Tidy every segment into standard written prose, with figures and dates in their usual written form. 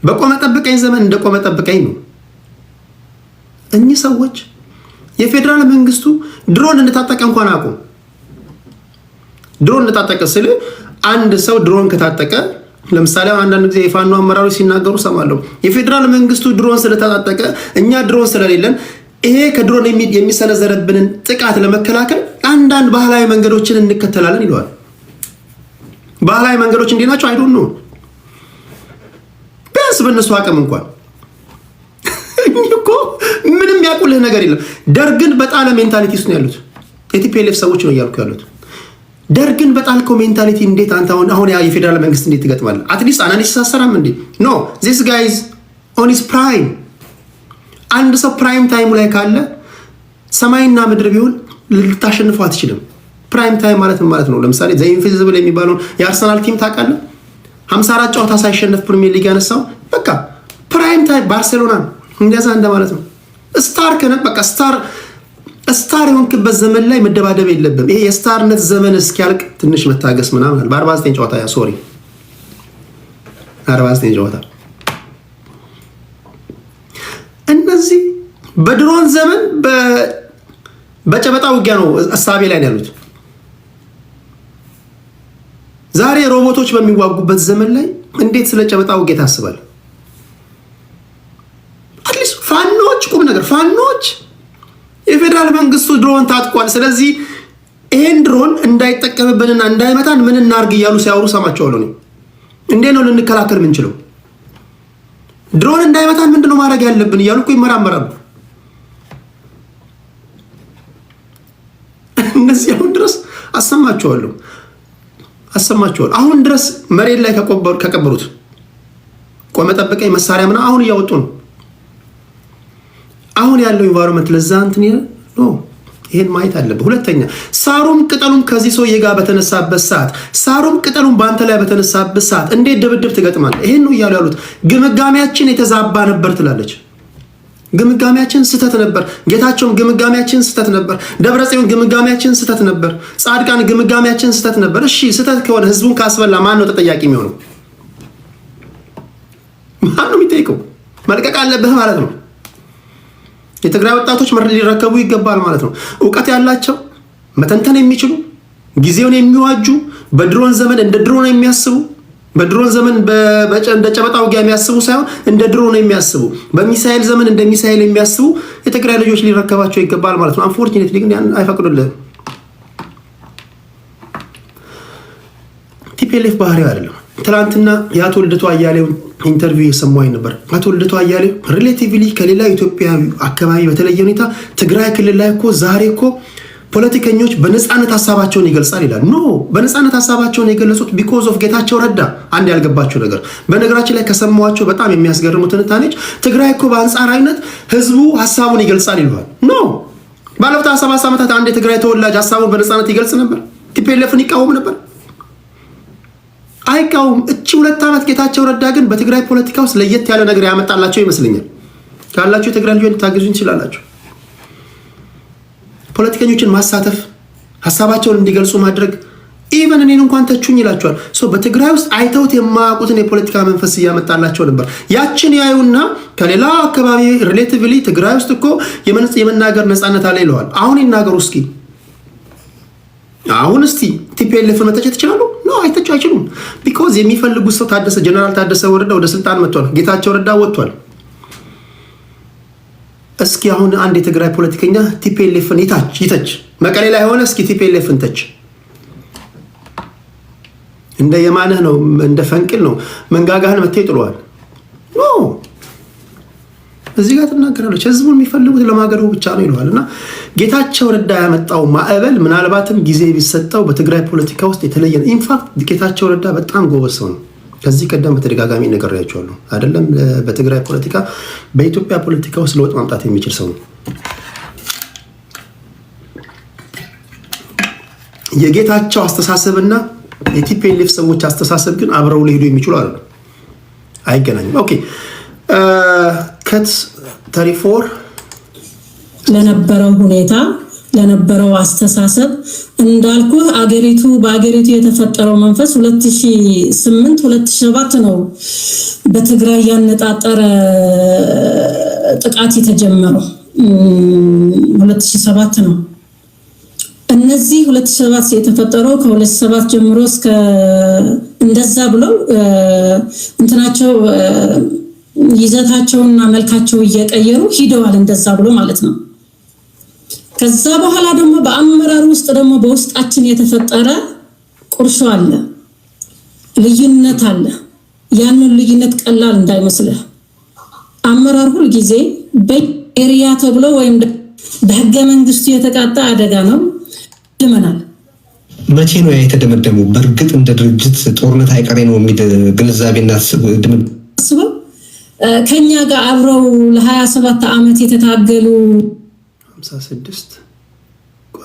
በቆመ ጠብቀኝ ዘመን እንደቆመ ጠብቀኝ ነው። እኚህ ሰዎች የፌደራል መንግስቱ ድሮን እንታጠቀ እንኳን አቁም። ድሮን እንታጠቀ ስለ አንድ ሰው ድሮን ከታጠቀ ለምሳሌ አንዳንድ ጊዜ የፋኖ አመራሮች ሲናገሩ ሰማለሁ። የፌደራል መንግስቱ ድሮን ስለታጠቀ እኛ ድሮን ስለሌለን ይሄ ከድሮን የሚሰነዘረብንን ጥቃት ለመከላከል አንዳንድ ባህላዊ መንገዶችን እንከተላለን ይለዋል። ባህላዊ መንገዶች እንዴት ናቸው? አይዶን ነው ቢያንስ በእነሱ አቅም እንኳን እኮ ምንም ያቁልህ ነገር የለም። ደርግን በጣለ ሜንታሊቲ ውስጥ ነው ያሉት የቲፒኤልኤፍ ሰዎች ነው እያልኩ ያሉት። ደርግን በጣልከው ሜንታሊቲ እንዴት አንተ አሁን ያ የፌደራል መንግስት እንዴት ትገጥማለህ? አትሊስት አናሊሲስ አሰራም እንዴ? ኖ ዚስ ጋይዝ ኦን ሂዝ ፕራይም። አንድ ሰው ፕራይም ታይሙ ላይ ካለ ሰማይና ምድር ቢሆን ልታሸንፈው አትችልም። ፕራይም ታይም ማለት ምን ማለት ነው? ለምሳሌ ዘ ኢንቪዚብል የሚባለውን የአርሰናል ቲም ታውቃለህ? 54 ጨዋታ ሳይሸነፍ ፕሪሚየር ሊግ ያነሳው በቃ ፕራይም ታይም ባርሴሎና እንደዛ እንደማለት ነው። ስታር ከነ በቃ ስታር የሆንክበት ዘመን ላይ መደባደብ የለብም። ይሄ የስታርነት ዘመን እስኪያልቅ ትንሽ መታገስ ምናምን አለ። በ49 ጨዋታ 49 ጨዋታ እነዚህ በድሮን ዘመን በጨበጣ ውጊያ ነው አሳቤ ላይ ያሉት። ዛሬ ሮቦቶች በሚዋጉበት ዘመን ላይ እንዴት ስለ ጨበጣ ውጊያ ታስባለህ? አትሊስት ፋኖች ቁም ነገር ፋኖች የፌደራል መንግስቱ ድሮን ታጥቋል፣ ስለዚህ ይሄን ድሮን እንዳይጠቀምብንና እንዳይመታን ምን እናርግ እያሉ ሲያወሩ ሰማቸዋለሁ። እንዴት ነው ልንከላከል ምንችለው? ድሮን እንዳይመታን ምንድነው ማድረግ ያለብን እያሉ እኮ ይመራመራሉ። እነዚህ አሁን ድረስ አሰማቸዋለሁ። አሁን ድረስ መሬት ላይ ከቀበሩት ቆመ ጠብቀኝ መሳሪያ ምናምን አሁን እያወጡ ነው። አሁን ያለው ኢንቫይሮንመንት ለዛ እንትን ነው። ይሄን ማየት አለብህ። ሁለተኛ ሳሩም ቅጠሉም ከዚህ ሰውዬ ጋር በተነሳበት ሰዓት ሳሩም ቅጠሉም በአንተ ላይ በተነሳበት ሰዓት እንዴት ድብድብ ትገጥማለህ? ይሄን ነው እያሉ ያሉት። ግምጋሜያችን የተዛባ ነበር ትላለች። ግምጋሜያችን ስተት ነበር። ጌታቸውም ግምጋሜያችን ስተት ነበር። ደብረጽዮን ግምጋሜያችን ስተት ነበር። ጻድቃን ግምጋሜያችን ስተት ነበር። እሺ ስተት ከሆነ ህዝቡን ካስበላ ማን ነው ተጠያቂ የሚሆነው? ማን ነው የሚጠይቀው? መልቀቅ አለብህ ማለት ነው። የትግራይ ወጣቶች ሊረከቡ ይገባል ማለት ነው። እውቀት ያላቸው መተንተን የሚችሉ ጊዜውን የሚዋጁ በድሮን ዘመን እንደ ድሮን የሚያስቡ በድሮን ዘመን እንደ ጨበጣ ውጊያ የሚያስቡ ሳይሆን እንደ ድሮን የሚያስቡ በሚሳኤል ዘመን እንደ ሚሳኤል የሚያስቡ የትግራይ ልጆች ሊረከባቸው ይገባል ማለት ነው። አንፎርቹኔትሊ ግን ያን አይፈቅዱልህም። ቲፒኤልኤፍ ባህሪው አይደለም። ትላንትና የአቶ ልደቱ አያሌውን ኢንተርቪው የሰማሁኝ ነበር። አቶ ልደቱ አያሌው ሪሌቲቭሊ ከሌላ ኢትዮጵያ አካባቢ በተለየ ሁኔታ ትግራይ ክልል ላይ እኮ ዛሬ እኮ ፖለቲከኞች በነፃነት ሀሳባቸውን ይገልጻል ይላል። ኖ በነፃነት ሀሳባቸውን የገለጹት ቢኮዝ ኦፍ ጌታቸው ረዳ። አንድ ያልገባቸው ነገር በነገራችን ላይ ከሰማኋቸው በጣም የሚያስገርሙ ትንታኔዎች ትግራይ እኮ በአንጻራዊነት ህዝቡ ሀሳቡን ይገልጻል ይለዋል። ኖ ባለፉት 27 ዓመታት አንድ የትግራይ ተወላጅ ሀሳቡን በነፃነት ይገልጽ ነበር? ቲፒኤልኤፍን ይቃወም ነበር? አይቃወም። እቺ 2 ዓመት ጌታቸው ረዳ ግን በትግራይ ፖለቲካ ውስጥ ለየት ያለ ነገር ያመጣላቸው ይመስለኛል። ካላችሁ የትግራይ ልጆች ልታገዙኝ ትችላላችሁ። ፖለቲከኞችን ማሳተፍ፣ ሀሳባቸውን እንዲገልጹ ማድረግ፣ ኢቨን እኔን እንኳን ተቹኝ ይላቸዋል። በትግራይ ውስጥ አይተውት የማያውቁትን የፖለቲካ መንፈስ እያመጣላቸው ነበር። ያችን ያዩና ከሌላ አካባቢ ሪሌቲቭሊ ትግራይ ውስጥ እኮ የመናገር ነፃነት አለ ይለዋል። አሁን ይናገሩ እስኪ። አሁን እስቲ ቲፒኤልኤፍ መተቸት ይችላሉ? ኖ አይተቹ አይችሉም። ቢኮዝ የሚፈልጉት ሰው ጀነራል ታደሰ ወረደ ወደ ስልጣን መጥቷል። ጌታቸው ረዳ ወጥቷል። እስኪ አሁን አንድ የትግራይ ፖለቲከኛ ቲፒኤልኤፍን ይተች፣ መቀሌ ላይ ሆነ እስኪ ቲፒኤልኤፍን ተች። እንደ የማንህ ነው፣ እንደ ፈንቅል ነው። መንጋጋህን መጥተው ይጥለዋል። ኖ እዚህ ጋር ትናገራለች። ህዝቡን የሚፈልጉት ለማገዶ ብቻ ነው ይለዋል። እና ጌታቸው ረዳ ያመጣው ማዕበል ምናልባትም ጊዜ ቢሰጠው በትግራይ ፖለቲካ ውስጥ የተለየ ነው። ኢንፋክት ጌታቸው ረዳ በጣም ጎበዝ ሰው ነው። ከዚህ ቀደም በተደጋጋሚ ነግሬያቸዋለሁ አይደለም? በትግራይ ፖለቲካ በኢትዮጵያ ፖለቲካ ውስጥ ለውጥ ማምጣት የሚችል ሰው ነው። የጌታቸው አስተሳሰብና የቲፒኤልኤፍ ሰዎች አስተሳሰብ ግን አብረው ሊሄዱ የሚችሉ አይደለም፣ አይገናኝም። ኦኬ ከት 34 ለነበረው ሁኔታ ለነበረው አስተሳሰብ እንዳልኩ በአገሪቱ የተፈጠረው መንፈስ 2008 2007 ነው በትግራይ ያነጣጠረ ጥቃት የተጀመረው 2007 ነው። እነዚህ 2007 የተፈጠረው ከ2007 ጀምሮ እስከ እንደዛ ብለው እንትናቸው ይዘታቸውና መልካቸው እየቀየሩ ሂደዋል እንደዛ ብሎ ማለት ነው። ከዛ በኋላ ደግሞ በአመራር ውስጥ ደግሞ በውስጣችን የተፈጠረ ቁርሾ አለ፣ ልዩነት አለ። ያንን ልዩነት ቀላል እንዳይመስልህ አመራር ሁሉ ጊዜ በኤሪያ ተብሎ ወይም በህገ መንግስቱ የተቃጣ አደጋ ነው ድመናል። መቼ ነው የተደመደመው? በእርግጥ እንደ ድርጅት ጦርነት አይቀሬ ነው የሚል ግንዛቤና አስበው ከኛ ጋር አብረው ለ27 ዓመት የተታገሉ 56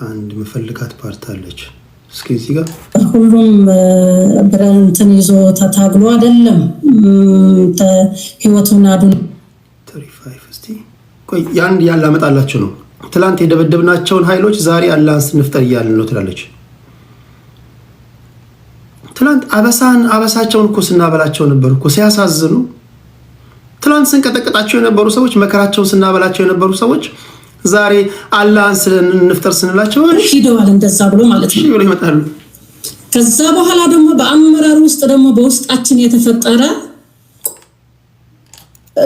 አንድ መፈልጋት ፓርት አለች። እስኪ እዚህ ጋር ሁሉም ብረንትን ይዞ ተታግሎ አይደለም ህይወቱን አዱን 35 እስቲ ቆይ ያን ያላመጣላችሁ ነው። ትላንት የደበደብናቸውን ኃይሎች ዛሬ አላንስ ንፍጠር እያልን ነው ትላለች። ትላንት አበሳቸውን እኮ ስናበላቸው ነበር እኮ ሲያሳዝኑ። ትላንት ስንቀጠቅጣቸው የነበሩ ሰዎች መከራቸውን ስናበላቸው የነበሩ ሰዎች ዛሬ አላህን ንፍጠር ስንላቸው ሂደዋል እንደዛ ብሎ ማለት ነው ብሎ ይመጣሉ። ከዛ በኋላ ደግሞ በአመራር ውስጥ ደግሞ በውስጣችን የተፈጠረ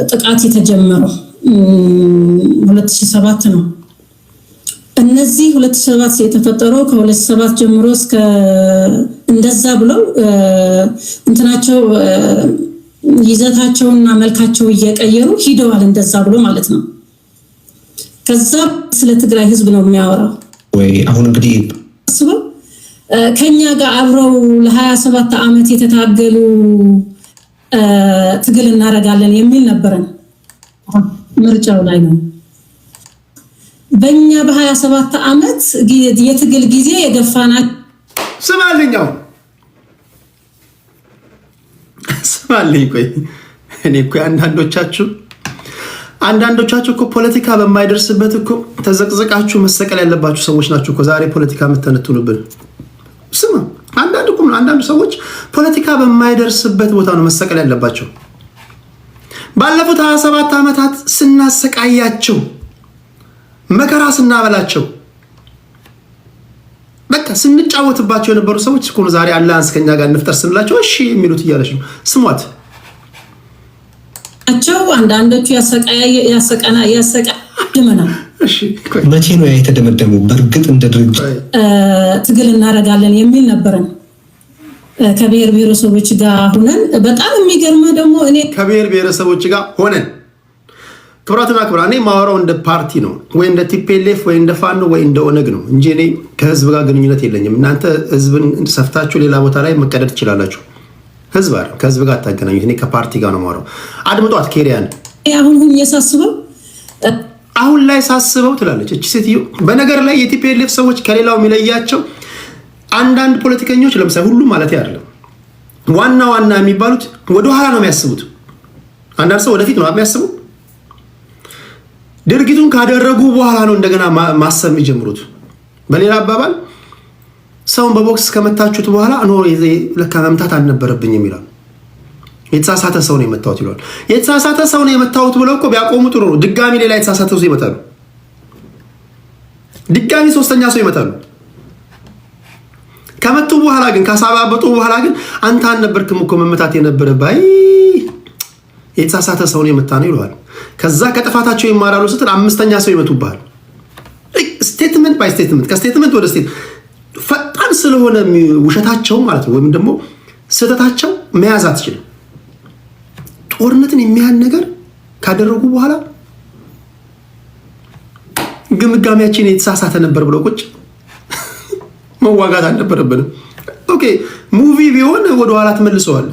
ጥቃት የተጀመረው 2007 ነው። እነዚህ 2007 የተፈጠረው ከ2007 ጀምሮ እስከ እንደዛ ብለው እንትናቸው ይዘታቸውና መልካቸው እየቀየሩ ሂደዋል እንደዛ ብሎ ማለት ነው። ከዛ ስለ ትግራይ ህዝብ ነው የሚያወራው ወይ? አሁን እንግዲህ አስበው ከኛ ጋር አብረው ለ27 ዓመት የተታገሉ ትግል እናደርጋለን የሚል ነበረን። ምርጫው ላይ ነው በእኛ በ27 ዓመት የትግል ጊዜ የገፋናት ስማልኝ ቆይ እኔ እኮ አንዳንዶቻችሁ እኮ ፖለቲካ በማይደርስበት እኮ ተዘቅዘቃችሁ መሰቀል ያለባችሁ ሰዎች ናችሁ እኮ ዛሬ ፖለቲካ የምትተነትኑብን። ስማ አንዳንዱ ሰዎች ፖለቲካ በማይደርስበት ቦታ ነው መሰቀል ያለባቸው። ባለፉት 27 ዓመታት ስናሰቃያቸው መከራ ስናበላቸው በቃ ስንጫወትባቸው የነበሩ ሰዎች እኮ ነው ዛሬ አላህን ከኛ ጋር እንፍጠር ስንላቸው እሺ የሚሉት እያለች ነው። ስሟት አንዳንዶቹ ያሰቃድመናል። መቼ ነው የተደመደመው? በእርግጥ እንደ ድርጅት ትግል እናደርጋለን የሚል ነበረን ከብሔር ብሔረሰቦች ጋር ሆነን። በጣም የሚገርመው ደግሞ እኔ ከብሔር ብሔረሰቦች ጋር ሆነን ክብራትና ክብራ እኔ ማወራው እንደ ፓርቲ ነው ወይ እንደ ቲፒኤልኤፍ ወይ እንደ ፋኖ ወይ እንደ ኦነግ ነው እንጂ እኔ ከህዝብ ጋር ግንኙነት የለኝም። እናንተ ህዝብን ሰፍታችሁ ሌላ ቦታ ላይ መቀደድ ትችላላችሁ። ህዝብ አይደል ከህዝብ ጋር አታገናኙት። እኔ ከፓርቲ ጋር ነው ማወራው። አድምጧት ኬሪያን አሁን ላይ ሳስበው ትላለች እቺ ሴትዮ። በነገር ላይ የቲፒኤልኤፍ ሰዎች ከሌላው የሚለያቸው አንዳንድ ፖለቲከኞች ለምሳሌ ሁሉም ማለት አይደለም ዋና የሚባሉት ወደ ኋላ ነው የሚያስቡት። አንዳንድ ሰው ወደፊት ነው የሚያስቡ። ድርጊቱን ካደረጉ በኋላ ነው እንደገና ማሰብ የሚጀምሩት። በሌላ አባባል ሰውን በቦክስ ከመታችሁት በኋላ ለካ መምታት አልነበረብኝም ይላል። የተሳሳተ ሰው ነው የመታሁት ይላል። የተሳሳተ ሰው ነው የመታሁት ብለው እኮ ቢያቆሙ ጥሩ ነው። ድጋሚ ሌላ የተሳሳተ ሰው ይመታሉ። ድጋሚ ሶስተኛ ሰው ይመታሉ። ከመቱ በኋላ ግን ካሳባበጡ በኋላ ግን አንተ አልነበርክም እኮ መመታት የነበረብህ የተሳሳተ ሰው ነው የመታ ነው ይሏል። ከዛ ከጥፋታቸው ይማራሉ ስትል አምስተኛ ሰው ይመቱብሃል። ስቴትመንት ባይ ስቴትመንት ከስቴትመንት ወደ ስቴት ፈጣን ስለሆነ ውሸታቸው ማለት ነው ወይም ደግሞ ስህተታቸው መያዝ አትችልም። ጦርነትን የሚያህል ነገር ካደረጉ በኋላ ግምጋሚያችን የተሳሳተ ነበር ብለው ቁጭ መዋጋት አልነበረብንም። ኦኬ ሙቪ ቢሆን ወደ ኋላ ተመልሰዋል።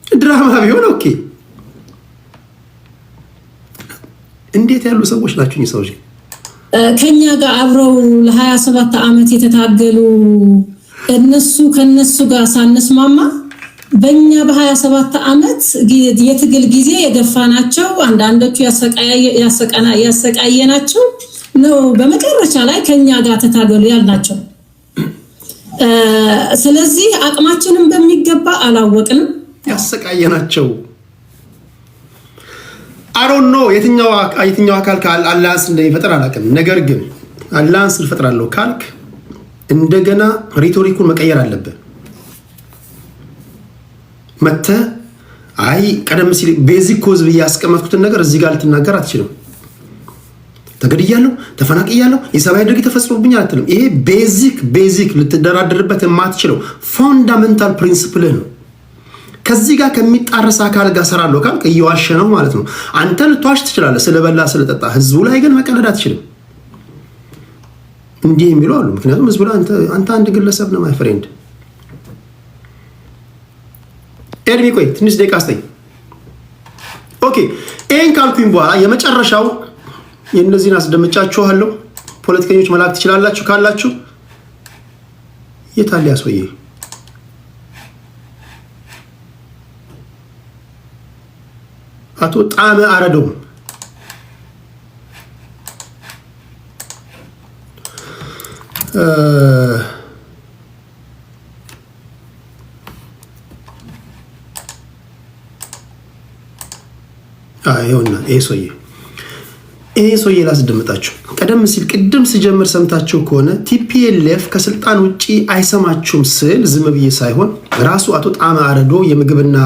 ድራማ ቢሆን ኦኬ። እንዴት ያሉ ሰዎች ናቸው እኚህ ሰዎች? ከኛ ጋር አብረው ለ27 ዓመት የተታገሉ ከነሱ ጋር ሳንስማማ በእኛ በ27 ዓመት የትግል ጊዜ የገፋናቸው አንዳንዶቹ ያሰቃየናቸው ነው። በመጨረሻ ላይ ከኛ ጋር ተታገሉ ያልናቸው። ስለዚህ አቅማችንን በሚገባ አላወቅንም። ያሰቃየናቸው አሮን ነው። የትኛው አካል አላንስ እንደሚፈጠር አላውቅም። ነገር ግን አላንስ ልፈጥራለሁ ካልክ እንደገና ሪቶሪኩን መቀየር አለብን። መተህ አይ ቀደም ሲል ቤዚክ ኮዝ ብዬ ያስቀመጥኩትን ነገር እዚህ ጋር ልትናገር አትችልም። ተገድያለሁ፣ ተፈናቅያለሁ፣ የሰብአዊ ድርጊት ተፈጽሞብኛል አትልም። ይሄ ቤዚክ ልትደራደርበት የማትችለው ፋንዳሜንታል ፕሪንሲፕልህ ነው። ከዚህ ጋር ከሚጣረስ አካል ጋር ሰራለሁ ካልክ እየዋሸ ነው ማለት ነው። አንተ ልትዋሽ ትችላለህ ስለበላ ስለጠጣ፣ ህዝቡ ላይ ግን መቀለድ አትችልም። እንዲህ የሚሉ አሉ። ምክንያቱም ህዝቡ ላይ አንተ አንድ ግለሰብ ነው ማይ ፍሬንድ። ኤድሚ ቆይ ትንሽ ደቂቃ አስተኝ። ኦኬ ይሄን ካልኩኝ በኋላ የመጨረሻው የእነዚህን አስደምጫችኋለሁ። ፖለቲከኞች መላክ ትችላላችሁ ካላችሁ። የታለ ያስወየ አቶ ጣመ አረዶም ይኸውና ይሄ ሰውዬ ላስደምጣችሁ። ቀደም ሲል ቅድም ስጀምር ሰምታችሁ ከሆነ ቲፒኤልኤፍ ከስልጣን ውጪ አይሰማችሁም ስል ዝም ብዬ ሳይሆን ራሱ አቶ ጣመ አረዶ የምግብና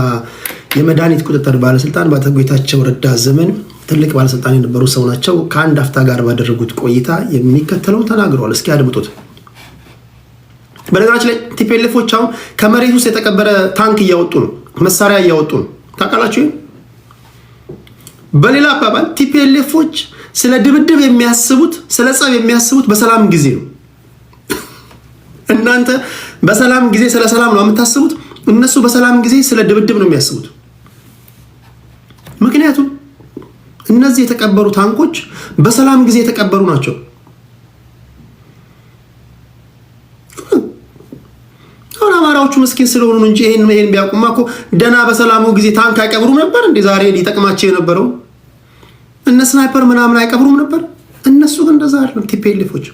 የመድኃኒት ቁጥጥር ባለስልጣን በአቶ ጌታቸው ረዳ ዘመን ትልቅ ባለስልጣን የነበሩ ሰው ናቸው። ከአንድ አፍታ ጋር ባደረጉት ቆይታ የሚከተለውን ተናግረዋል። እስኪ አድምጡት። በነገራችን ላይ ቲፒኤልኤፎች አሁን ከመሬት ውስጥ የተቀበረ ታንክ እያወጡ ነው፣ መሳሪያ እያወጡ ነው። ታውቃላችሁ? በሌላ አባባል ቲፒኤልኤፎች ስለ ድብድብ የሚያስቡት ስለ ጸብ የሚያስቡት በሰላም ጊዜ ነው። እናንተ በሰላም ጊዜ ስለ ሰላም ነው የምታስቡት፣ እነሱ በሰላም ጊዜ ስለ ድብድብ ነው የሚያስቡት። ምክንያቱም እነዚህ የተቀበሩ ታንኮች በሰላም ጊዜ የተቀበሩ ናቸው። አሁን አማራዎቹ ምስኪን ስለሆኑ ነው እንጂ ይሄን ቢያውቁማ እኮ ደና በሰላሙ ጊዜ ታንክ አይቀብሩም ነበር እንዴ? ዛሬ ሊጠቅማቸው የነበረው እነ ስናይፐር ምናምን አይቀብሩም ነበር። እነሱ ግን እንደዛ አይደለም። ቲፒኤልኤፎች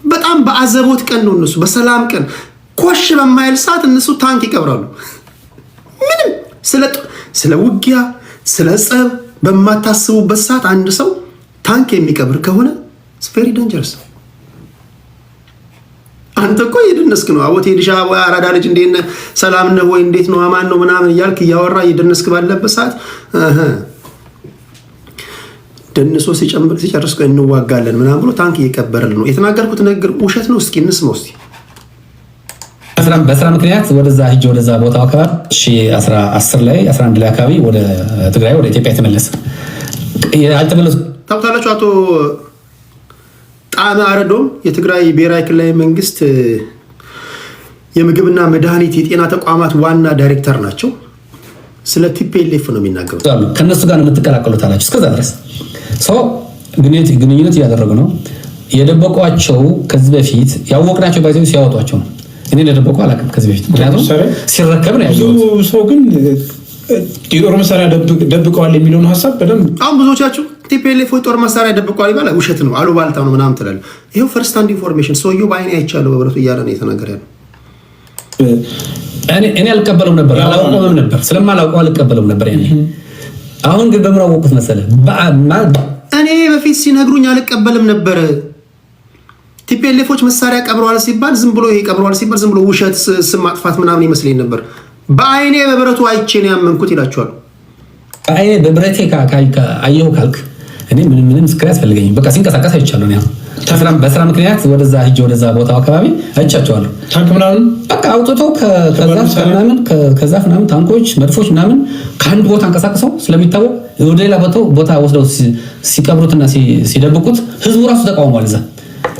በጣም በአዘቦት ቀን ነው እነሱ በሰላም ቀን ኮሽ በማይል ሰዓት እነሱ ታንክ ይቀብራሉ። ምንም ስለ ውጊያ ስለ ጸብ በማታስቡበት ሰዓት አንድ ሰው ታንክ የሚቀብር ከሆነ it's very dangerous። አንተ እኮ የደነስክ ነው አቦት ሄድሻ ወይ አራዳ ልጅ እንዴት ነህ ሰላም ነህ ወይ እንዴት ነው አማን ነው ምናምን እያልክ እያወራ የደነስክ ባለበት ሰዓት ደንሶ ሲጨርስ እንዋጋለን ምናምን ብሎ ታንክ እየቀበረልን ነው። የተናገርኩት ነገር ውሸት ነው። እስኪ እንስማው እስኪ። በስራ ምክንያት ወደዛ ሂጅ ወደዛ ቦታው አካባቢ 2010 ላይ 11 ላይ አካባቢ ወደ ትግራይ ወደ ኢትዮጵያ የተመለሰ አልተመለሱ። ታውቃላችሁ አቶ ጣመ አረዶም የትግራይ ብሔራዊ ክልላዊ መንግስት የምግብና መድኃኒት የጤና ተቋማት ዋና ዳይሬክተር ናቸው። ስለ ቲፒኤልኤፍ ነው የሚናገሩት። ከነሱ ጋር ነው የምትቀላቀሉት አላችሁ። እስከዛ ድረስ ግንኙነት እያደረጉ ነው። የደበቋቸው ከዚህ በፊት ያወቅናቸው ባይዘው ሲያወጧቸው ነው። እኔ ለደበቁ አላውቅም ከዚህ በፊት ምክንያቱም ሲረከብ ነው ያየሁት። ሰው ግን የጦር መሳሪያ ደብቀዋል የሚለውን ሀሳብ በደንብ አሁን ብዙዎቻችሁ ቲፒኤልኤፍ ጦር መሳሪያ ደብቀዋል ይባላል። ውሸት ነው፣ አሉባልታ ነው ምናምን ትላለህ። ይሄው ፈርስት ሃንድ ኢንፎርሜሽን ሰውየው በአይኔ አይቻለሁ በብረቱ እያለ ነው የተናገረ ያለው። እኔ አልቀበለውም ነበር፣ አላውቀውም ነበር። ስለማላውቀው አልቀበለውም ነበር ያኔ። አሁን ግን በምን አወቅሁት መሰለህ? እኔ በፊት ሲነግሩኝ አልቀበልም ነበር። ቲፒኤልኤፎች መሳሪያ ቀብረዋል ሲባል ዝም ብሎ ይሄ ቀብረዋል ሲባል ዝም ብሎ ውሸት ስም ማጥፋት ምናምን ይመስለኝ ነበር። በአይኔ በብረቱ አይቼ ነው ያመንኩት ይላቸዋል። በአይኔ በብረቴ አየሁ ካልክ እኔ ምንም ምስክር ያስፈልገኝ። በቃ ሲንቀሳቀስ አይቻለሁ ነው። በስራ ምክንያት ወደዛ ሂጅ ወደዛ ቦታው አካባቢ አይቻቸዋለሁ። ታንክ ምናምን በቃ አውጥተው ከዛፍ ምናምን ታንኮች፣ መድፎች ምናምን ከአንድ ቦታ አንቀሳቅሰው ስለሚታወቅ ወደ ሌላ ቦታ ወስደው ሲቀብሩትና ሲደብቁት ህዝቡ ራሱ ተቃውሟል። እዛ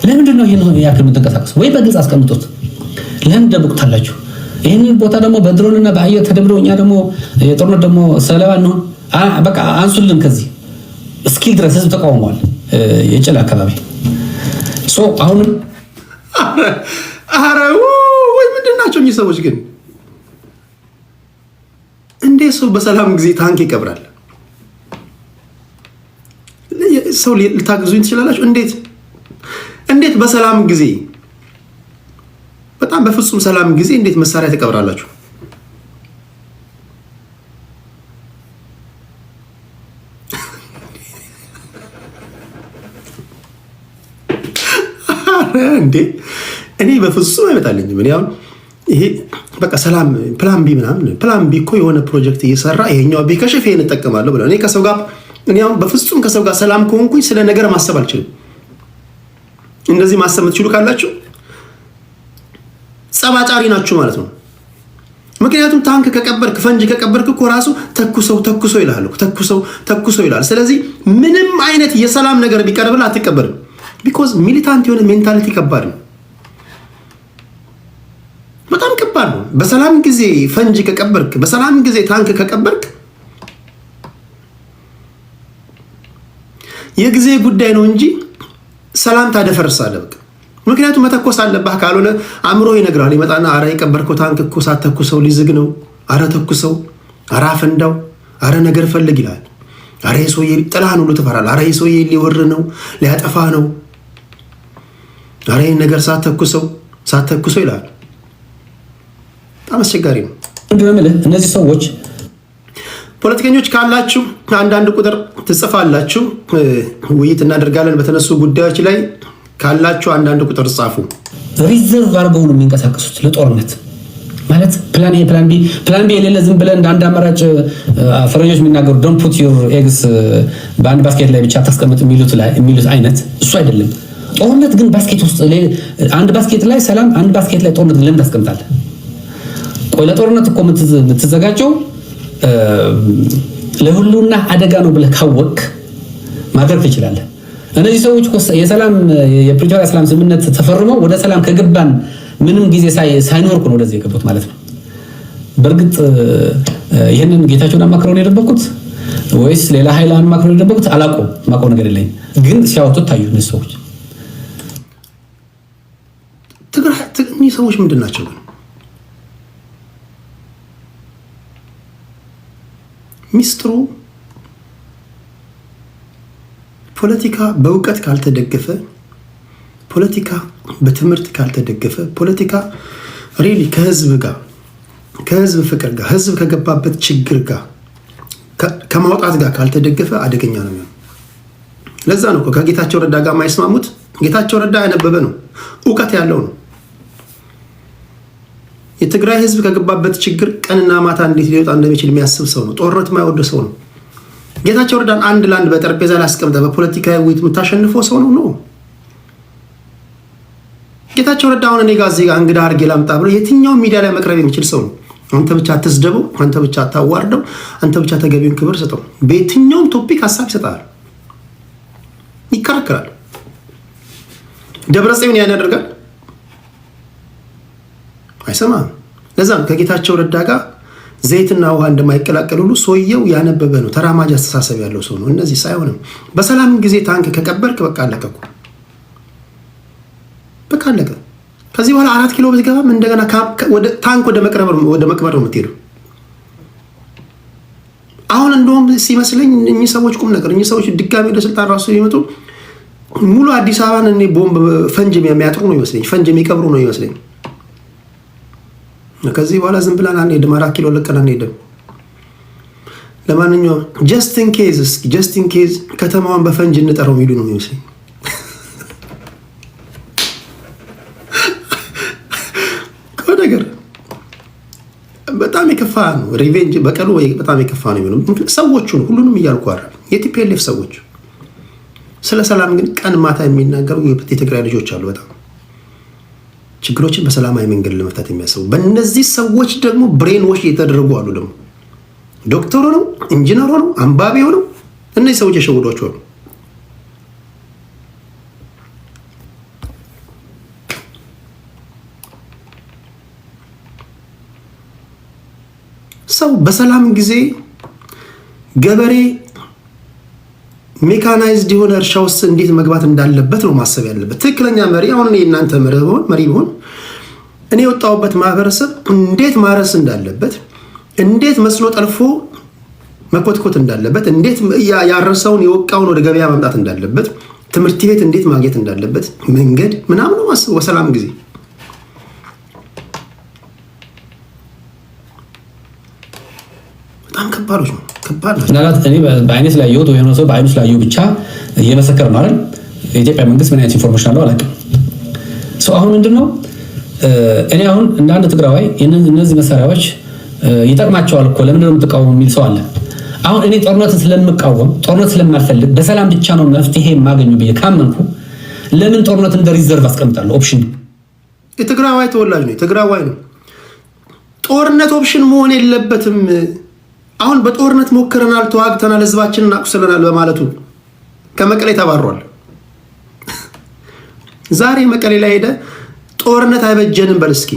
ለምንድን ነው ይህን ያክል የምትንቀሳቀሱ? ወይ በግልጽ አስቀምጡት። ለምን ደብቁታላችሁ? ይህንን ቦታ ደግሞ በድሮንና በአየር ተደብደው እኛ ደግሞ የጦርነት ደግሞ ሰለባ እንሆን። በቃ አንሱልን ከዚህ እስኪል ድረስ ህዝብ ተቃውሟል። የጭላ አካባቢ አሁንም ወይ ምንድን ናቸው እኚህ ሰዎች ግን? እንዴት ሰው በሰላም ጊዜ ታንክ ይቀብራል? ሰው ልታግዙኝ ትችላላችሁ? እንዴት በሰላም ጊዜ በጣም በፍጹም ሰላም ጊዜ እንዴት መሳሪያ ትቀብራላችሁ? እንዴ እኔ በፍጹም አይመጣልኝም። እኔ አሁን ይሄ በቃ ሰላም ፕላን ቢ ምናምን ፕላን ቢ እኮ የሆነ ፕሮጀክት እየሰራ ይሄኛው ቢከሽፍ ይሄን እጠቀማለሁ ብለው እኔ ከሰው ጋር እኔ አሁን በፍጹም ከሰው ጋር ሰላም ከሆንኩኝ ስለ ነገር ማሰብ አልችልም። እንደዚህ ማሰብ የምትችሉ ካላችሁ ጸባጫሪ ናችሁ ማለት ነው። ምክንያቱም ታንክ ከቀበርክ ፈንጅ ከቀበርክ እኮ ራሱ ተኩሰው ይላል። ተኩሰው ይላል። ስለዚህ ምንም አይነት የሰላም ነገር ቢቀርብልህ አትቀበርም። ቢኮዝ ሚሊታንት የሆነ ሜንታሊቲ ከባድ ነው፣ በጣም ከባድ ነው። በሰላም ጊዜ ፈንጅ ከቀበርክ፣ በሰላም ጊዜ ታንክ ከቀበርክ የጊዜ ጉዳይ ነው እንጂ ሰላም ታደፈርሳለህ በቃ። ምክንያቱም መተኮስ አለብህ፣ ካልሆነ አእምሮ ይነግራል። ይመጣና አረ የቀበርከው ታንክ እኮ ሳትተኩሰው ሊዝግ ነው፣ አረ ተኩሰው፣ አረ አፈንዳው፣ አረ ነገር ፈልግ ይላል። አረ የሰውዬ ጥላህን ሁሉ ትፈራለህ። አረ የሰውዬ ሊወር ነው፣ ሊያጠፋ ነው፣ አረ ይህን ነገር ሳትተኩሰው ይላል። በጣም አስቸጋሪ ነው። እነዚህ ሰዎች ፖለቲከኞች ካላችሁ አንዳንድ ቁጥር ትጽፋላችሁ፣ ውይይት እናደርጋለን በተነሱ ጉዳዮች ላይ ካላችሁ አንዳንድ ቁጥር ጻፉ። ሪዘርቭ አድርገው ነው የሚንቀሳቀሱት ለጦርነት ማለት ፕላን ኤ ፕላን ቢ የሌለ ዝም ብለን እንደ አንድ አማራጭ ፈረንጆች የሚናገሩ ዶንት ፑት ዩር ኤግስ በአንድ ባስኬት ላይ ብቻ ታስቀምጥ የሚሉት አይነት እሱ አይደለም። ጦርነት ግን ባስኬት ውስጥ አንድ ባስኬት ላይ ሰላም፣ አንድ ባስኬት ላይ ጦርነት ለምን ታስቀምጣለህ? ቆይ ለጦርነት እኮ የምትዘጋጀው ለሁሉና አደጋ ነው ብለህ ካወቅ ማድረግ ትችላለህ። እነዚህ ሰዎች የፕሪቶሪያ ሰላም ስምምነት ተፈርመው ወደ ሰላም ከገባን ምንም ጊዜ ሳይኖር ነው ወደዚህ የገቡት ማለት ነው። በእርግጥ ይህንን ጌታቸውን አማክረው ነው የደበቁት ወይስ ሌላ ኃይል አማክረው ነው የደበቁት? አላውቀውም፣ የማውቀው ነገር የለኝም። ግን ሲያወጡት ታዩ እነዚህ ሰዎች። እኚህ ሰዎች ምንድን ናቸው? ሚስጥሩ ፖለቲካ በእውቀት ካልተደገፈ፣ ፖለቲካ በትምህርት ካልተደገፈ፣ ፖለቲካ ሪሊ ከህዝብ ጋር ከህዝብ ፍቅር ጋር ህዝብ ከገባበት ችግር ጋር ከማውጣት ጋር ካልተደገፈ አደገኛ ነው የሚሆነው። ለዛ ነው ከጌታቸው ረዳ ጋር የማይስማሙት። ጌታቸው ረዳ ያነበበ ነው፣ እውቀት ያለው ነው። የትግራይ ህዝብ ከገባበት ችግር ቀንና ማታ እንዴት ሊወጣ እንደሚችል የሚያስብ ሰው ነው። ጦርነት የማይወድ ሰው ነው። ጌታቸው ረዳን አንድ ለአንድ በጠረጴዛ ላይ አስቀምጠህ በፖለቲካዊ ውይይት የምታሸንፈው ሰው ነው። ጌታቸው ረዳ አሁን እኔ ጋር እዚህ ጋር እንግዳ አድርጌ ላምጣ ብሎ የትኛውን ሚዲያ ላይ መቅረብ የሚችል ሰው ነው። አንተ ብቻ አትስደበው፣ አንተ ብቻ አታዋርደው፣ አንተ ብቻ ተገቢውን ክብር ሰጠው። በየትኛውም ቶፒክ ሀሳብ ይሰጣል፣ ይከራከራል። ደብረጽዮን ያን ያደርጋል፣ አይሰማም። ለዛ ነው ከጌታቸው ረዳ ጋር ዘይትና ውሃ እንደማይቀላቀል ሁሉ ሰውየው ያነበበ ነው፣ ተራማጅ አስተሳሰብ ያለው ሰው ነው። እነዚህ ሳይሆንም በሰላም ጊዜ ታንክ ከቀበርክ በቃ አለቀ እኮ፣ በቃ አለቀ። ከዚህ በኋላ 4 ኪሎ ብትገባም እንደገና ታንክ ወደ መቅበር ነው የምትሄደው። አሁን እንደውም ሲመስለኝ እኚህ ሰዎች ቁም ነገር እኚህ ሰዎች ድጋሚ ወደ ስልጣን ራሱ ይመጡ ሙሉ አዲስ አበባን እኔ ቦምብ ፈንጅ የሚያጥሩ ነው ይመስለኝ፣ ፈንጅ የሚቀብሩ ነው ይመስለኝ። ከዚህ በኋላ ዝም ብለን አንሄድም፣ 4 ኪሎ ለቀን አንሄድም። ለማንኛውም ጀስት ኢን ኬዝ ከተማዋን በፈንጅ እንጠረው የሚሉ ነው ይመስለኝ። ነገር በጣም የከፋ ነው። ሪቬንጅ በቀሉ በጣም የከፋ ነው የሚሆነው። ሰዎቹን ሁሉንም እያልኩ አይደል፣ የቲፒኤልኤፍ ሰዎች ስለ ሰላም ግን ቀን ማታ የሚናገሩ የትግራይ ልጆች አሉ። በጣም ችግሮችን በሰላማዊ መንገድ ለመፍታት የሚያስቡ በእነዚህ ሰዎች ደግሞ ብሬን ዎሽ እየተደረጉ አሉ። ደግሞ ዶክተር ሆነው ኢንጂነር ሆነው አንባቢ ሆነው እነዚህ ሰዎች የሸወዷቸው አሉ። ሰው በሰላም ጊዜ ገበሬ ሜካናይዝድ የሆነ እርሻ ውስጥ እንዴት መግባት እንዳለበት ነው ማሰብ ያለበት። ትክክለኛ መሪ አሁን እኔ እናንተ መሪ ቢሆን እኔ የወጣሁበት ማህበረሰብ እንዴት ማረስ እንዳለበት፣ እንዴት መስሎ ጠልፎ መኮትኮት እንዳለበት፣ እንዴት ያረሰውን የወቃውን ወደ ገበያ ማምጣት እንዳለበት፣ ትምህርት ቤት እንዴት ማግኘት እንዳለበት መንገድ ምናምን ነው ማስበው። በሰላም ጊዜ በጣም ከባዶች ነው። ከባድ ነው። ምናልባት እኔ በአይነት ላይ ያየሁት ወይ ሰው በአይነት ላይ ያየው ብቻ እየመሰከረ ነው አይደል? የኢትዮጵያ መንግስት ምን አይነት ኢንፎርሜሽን አለው አላውቅም። ሰው አሁን ምንድነው እኔ አሁን እንደ አንድ ትግራዋይ እነዚህ መሳሪያዎች ይጠቅማቸዋል እኮ ለምን ነው የምትቃወሙ የሚል ሰው አለ። አሁን እኔ ጦርነትን ስለምቃወም ጦርነት ስለማልፈልግ በሰላም ብቻ ነው መፍትሄ የማገኘው ብዬ ካመንኩ ለምን ጦርነት እንደ ሪዘርቭ አስቀምጣለሁ? ኦፕሽን የትግራዋይ ተወላጅ ነው፣ የትግራዋይ ነው። ጦርነት ኦፕሽን መሆን የለበትም። አሁን በጦርነት ሞክረናል፣ ተዋግተናል፣ ህዝባችንን አቁስለናል በማለቱ ከመቀሌ ተባሯል። ዛሬ መቀሌ ላይ ሄደ ጦርነት አይበጀንም በል እስኪ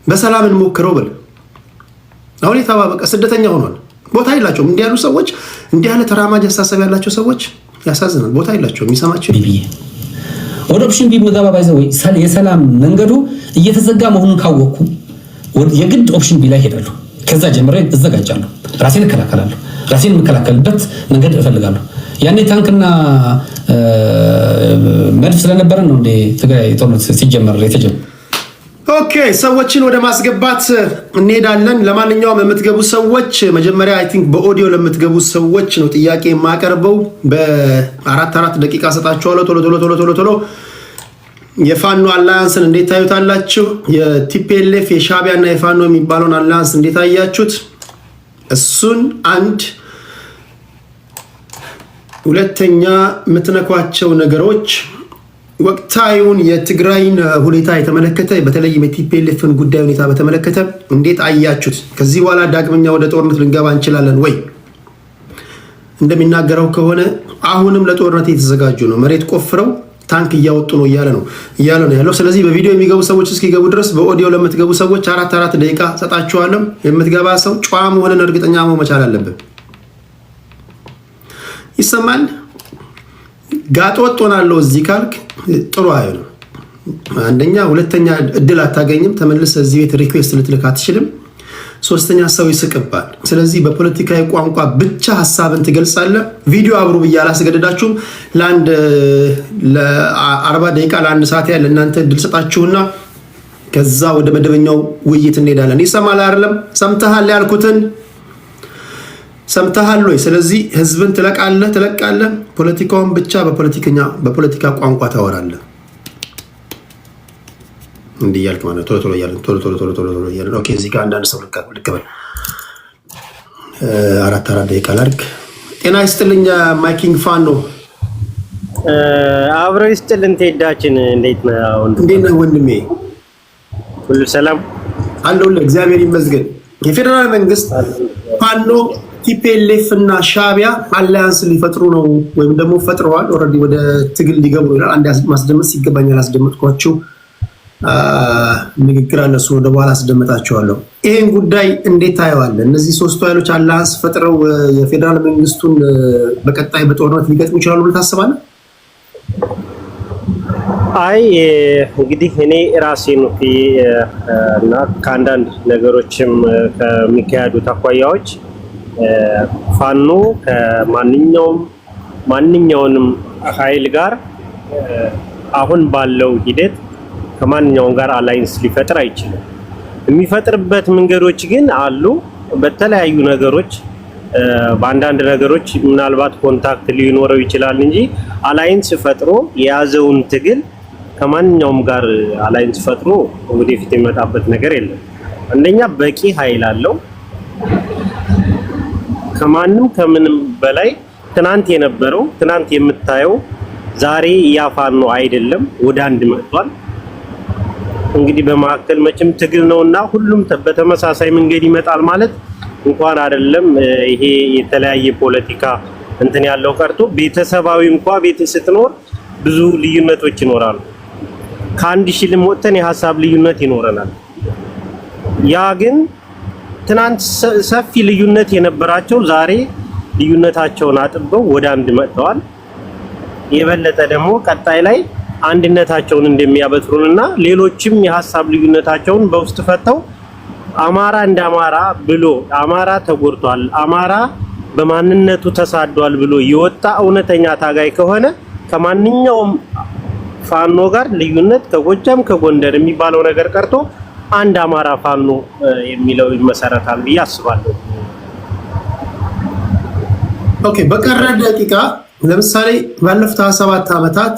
በሰላም እንሞክረው በል። አሁን የተባበቀ ስደተኛ ሆኗል። ቦታ የላቸውም። እንዲህ ያሉ ሰዎች፣ እንዲህ ያለ ተራማጅ አስተሳሰብ ያላቸው ሰዎች ያሳዝናል። ቦታ የላቸውም የሚሰማቸው። ወደ ኦፕሽን ቢ መገባ ባይዘው የሰላም መንገዱ እየተዘጋ መሆኑን ካወቅኩ የግድ ኦፕሽን ቢ ላይ ሄዳለሁ። ከዛ ጀምሬ እዘጋጃለሁ። ራሴን እከላከላለሁ። ራሴን የምከላከልበት መንገድ እፈልጋለሁ። ያኔ ታንክና መድፍ ስለነበረ ነው እንደ ትግራይ ጦርነት ሲጀመር የተጀመረው። ኦኬ፣ ሰዎችን ወደ ማስገባት እንሄዳለን። ለማንኛውም የምትገቡ ሰዎች መጀመሪያ አይ ቲንክ በኦዲዮ ለምትገቡ ሰዎች ነው ጥያቄ የማቀርበው። በ4 ደቂቃ ሰጣችኋለሁ። ቶሎ የፋኖ አላያንስን እንዴት ታዩታላችሁ? የቲፒኤልኤፍ የሻዕቢያ እና የፋኖ የሚባለውን አላያንስ እንዴት አያችሁት? እሱን አንድ። ሁለተኛ የምትነኳቸው ነገሮች ወቅታዊውን የትግራይን ሁኔታ የተመለከተ በተለይም የቲፒኤልኤፍን ጉዳይ ሁኔታ በተመለከተ እንዴት አያችሁት? ከዚህ በኋላ ዳግመኛ ወደ ጦርነት ልንገባ እንችላለን ወይ? እንደሚናገረው ከሆነ አሁንም ለጦርነት የተዘጋጁ ነው። መሬት ቆፍረው ታንክ እያወጡ ነው እያለ ነው ያለው። ስለዚህ በቪዲዮ የሚገቡ ሰዎች እስኪገቡ ድረስ በኦዲዮ ለምትገቡ ሰዎች 4 ደቂቃ ሰጣችኋለሁ። የምትገባ ሰው ጨዋ መሆንን እርግጠኛ መሆን መቻል አለብን። ይሰማል? ጋጥ ወጥ ሆናለሁ እዚህ ካልክ ጥሩ አይሆንም። አንደኛ፣ ሁለተኛ እድል አታገኝም። ተመልሰህ እዚህ ቤት ሪኩዌስት ልትልክ አትችልም። ሶስተኛ ሰው ይስቅባል። ስለዚህ በፖለቲካዊ ቋንቋ ብቻ ሀሳብን ትገልጻለህ። ቪዲዮ አብሩ ብዬ አላስገደዳችሁም። ለ40 ደቂቃ ለ1 ሰዓት ያህል እናንተ እድል ሰጣችሁና ከዛ ወደ መደበኛው ውይይት እንሄዳለን። ይሰማል አይደለም? ሰምተሃል ያልኩትን ሰምተሃል ወይ? ስለዚህ ህዝብን ትለቃለህ። ፖለቲካውን ብቻ በፖለቲካ ቋንቋ ታወራለህ። እንዲህ እያልክ ማለት ቶሎ እያልን ኦኬ። እዚህ ጋር አንዳንድ ሰው ልቀበል። 4 ደቂቃ ላድርግ። ጤና ይስጥልኝ ማይኪንግ ፋኖ አብሮ ይስጥልን። ቴዳችን እንዴት ነህ ወንድሜ? ሁሉ ሰላም አለሁልህ፣ እግዚአብሔር ይመስገን። የፌዴራል መንግስት ፋኖ ቲፒኤልኤፍ እና ሻዕቢያ አላያንስ ሊፈጥሩ ነው ወይም ደግሞ ፈጥረዋል። ኦልሬዲ ወደ ትግል ሊገቡ ነው ይላል። አንድ ማስደመጥ ሲገባኛል አስደመጥኳቸው። ንግግር አለ፣ እሱ ወደ በኋላ አስደመጣቸዋለሁ። ይሄን ጉዳይ እንዴት ታየዋለህ? እነዚህ ሶስቱ ኃይሎች አላያንስ ፈጥረው የፌዴራል መንግስቱን በቀጣይ በጦርነት ሊገጥሙ ይችላሉ ብለህ ታስባለህ? አይ እንግዲህ እኔ ራሴን እና ከአንዳንድ ነገሮችም ከሚካሄዱት አኳያዎች ፋኖ ከማንኛውንም ኃይል ጋር አሁን ባለው ሂደት ከማንኛውም ጋር አላይንስ ሊፈጥር አይችልም። የሚፈጥርበት መንገዶች ግን አሉ። በተለያዩ ነገሮች በአንዳንድ ነገሮች ምናልባት ኮንታክት ሊኖረው ይችላል እንጂ አላይንስ ፈጥሮ የያዘውን ትግል ከማንኛውም ጋር አላይንስ ፈጥሮ ወደፊት የሚመጣበት ነገር የለም። አንደኛ በቂ ኃይል አለው። ከማንም ከምንም በላይ ትናንት የነበረው ትናንት የምታየው ዛሬ ያፋኖ አይደለም፣ ወደ አንድ መጥቷል። እንግዲህ በመካከል መቼም ትግል ነውና ሁሉም በተመሳሳይ መንገድ ይመጣል ማለት እንኳን አይደለም ይሄ የተለያየ ፖለቲካ እንትን ያለው ቀርቶ ቤተሰባዊ እንኳን ቤት ስትኖር ብዙ ልዩነቶች ይኖራሉ። ከአንድ ሺልም ወጥተን የሀሳብ ልዩነት ይኖረናል። ያ ግን ትናንት ሰፊ ልዩነት የነበራቸው ዛሬ ልዩነታቸውን አጥበው ወደ አንድ መጥተዋል። የበለጠ ደግሞ ቀጣይ ላይ አንድነታቸውን እንደሚያበስሩንና ሌሎችም የሀሳብ ልዩነታቸውን በውስጥ ፈተው አማራ እንደ አማራ ብሎ አማራ ተጎድቷል፣ አማራ በማንነቱ ተሳዷል ብሎ የወጣ እውነተኛ ታጋይ ከሆነ ከማንኛውም ፋኖ ጋር ልዩነት ከጎጃም ከጎንደር የሚባለው ነገር ቀርቶ አንድ አማራ ፋኖ የሚለው ይመሰረታል ብዬ አስባለሁ። ኦኬ፣ በቀረ ደቂቃ ለምሳሌ ባለፉት 27 ዓመታት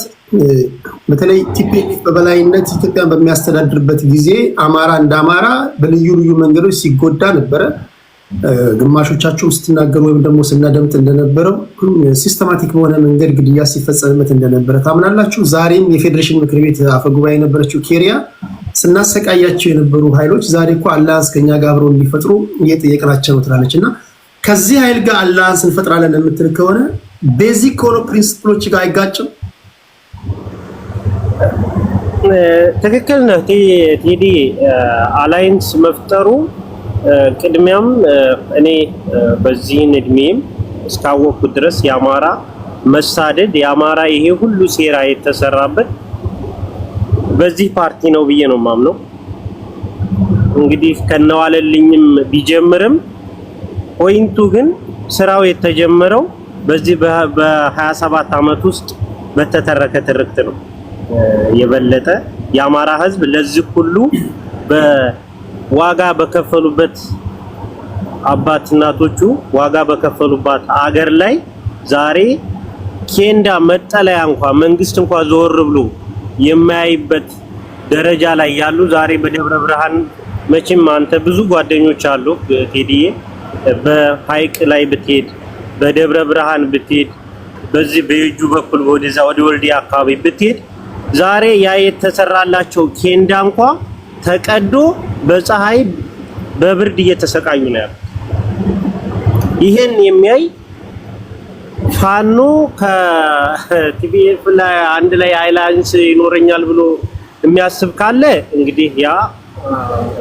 በተለይ ቲፒኤልኤፍ በበላይነት ኢትዮጵያን በሚያስተዳድርበት ጊዜ አማራ እንደ አማራ በልዩ ልዩ መንገዶች ሲጎዳ ነበረ። ግማሾቻችሁም ስትናገሩ ወይም ደግሞ ስናደምጥ እንደነበረው ሲስተማቲክ በሆነ መንገድ ግድያ ሲፈጸምበት እንደነበረ ታምናላችሁ። ዛሬም የፌዴሬሽን ምክር ቤት አፈጉባኤ የነበረችው ኬሪያ ስናሰቃያቸው የነበሩ ኃይሎች ዛሬ እኮ አላያንስ ከኛ ጋር አብረው እንዲፈጥሩ እየጠየቅናቸው ነው ትላለች እና ከዚህ ኃይል ጋር አላያንስ እንፈጥራለን የምትል ከሆነ ቤዚክ ከሆኑ ፕሪንሲፕሎች ጋር አይጋጭም? ትክክል ነህ ቴዲ። አላይንስ መፍጠሩ ቅድሚያም እኔ በዚህን እድሜም እስካወቅኩት ድረስ የአማራ መሳደድ የአማራ ይሄ ሁሉ ሴራ የተሰራበት በዚህ ፓርቲ ነው ብዬ ነው የማምነው። እንግዲህ ከነዋለልኝም ቢጀምርም ፖይንቱ ግን ስራው የተጀመረው በዚህ በ27 ዓመት ውስጥ በተተረከ ትርክት ነው። የበለጠ የአማራ ህዝብ ለዚህ ሁሉ በዋጋ በከፈሉበት አባት እናቶቹ ዋጋ በከፈሉባት አገር ላይ ዛሬ ኬንዳ መጠለያ እንኳን መንግስት እንኳን ዞር ብሎ የማያይበት ደረጃ ላይ ያሉ ዛሬ በደብረ ብርሃን መቼም አንተ ብዙ ጓደኞች አሉ ቴዲዬ፣ በሐይቅ ላይ ብትሄድ በደብረ ብርሃን ብትሄድ በዚህ በየጁ በኩል ወደዛ ወደ ወልዲያ አካባቢ ብትሄድ ዛሬ ያ የተሰራላቸው ኬንዳ እንኳን ተቀዶ በፀሐይ በብርድ እየተሰቃዩ ነው ያሉት። ይሄን የሚያይ ፋኖ ከቲፒኤፍ ላይ አንድ ላይ አላያንስ ይኖረኛል ብሎ የሚያስብ ካለ እንግዲህ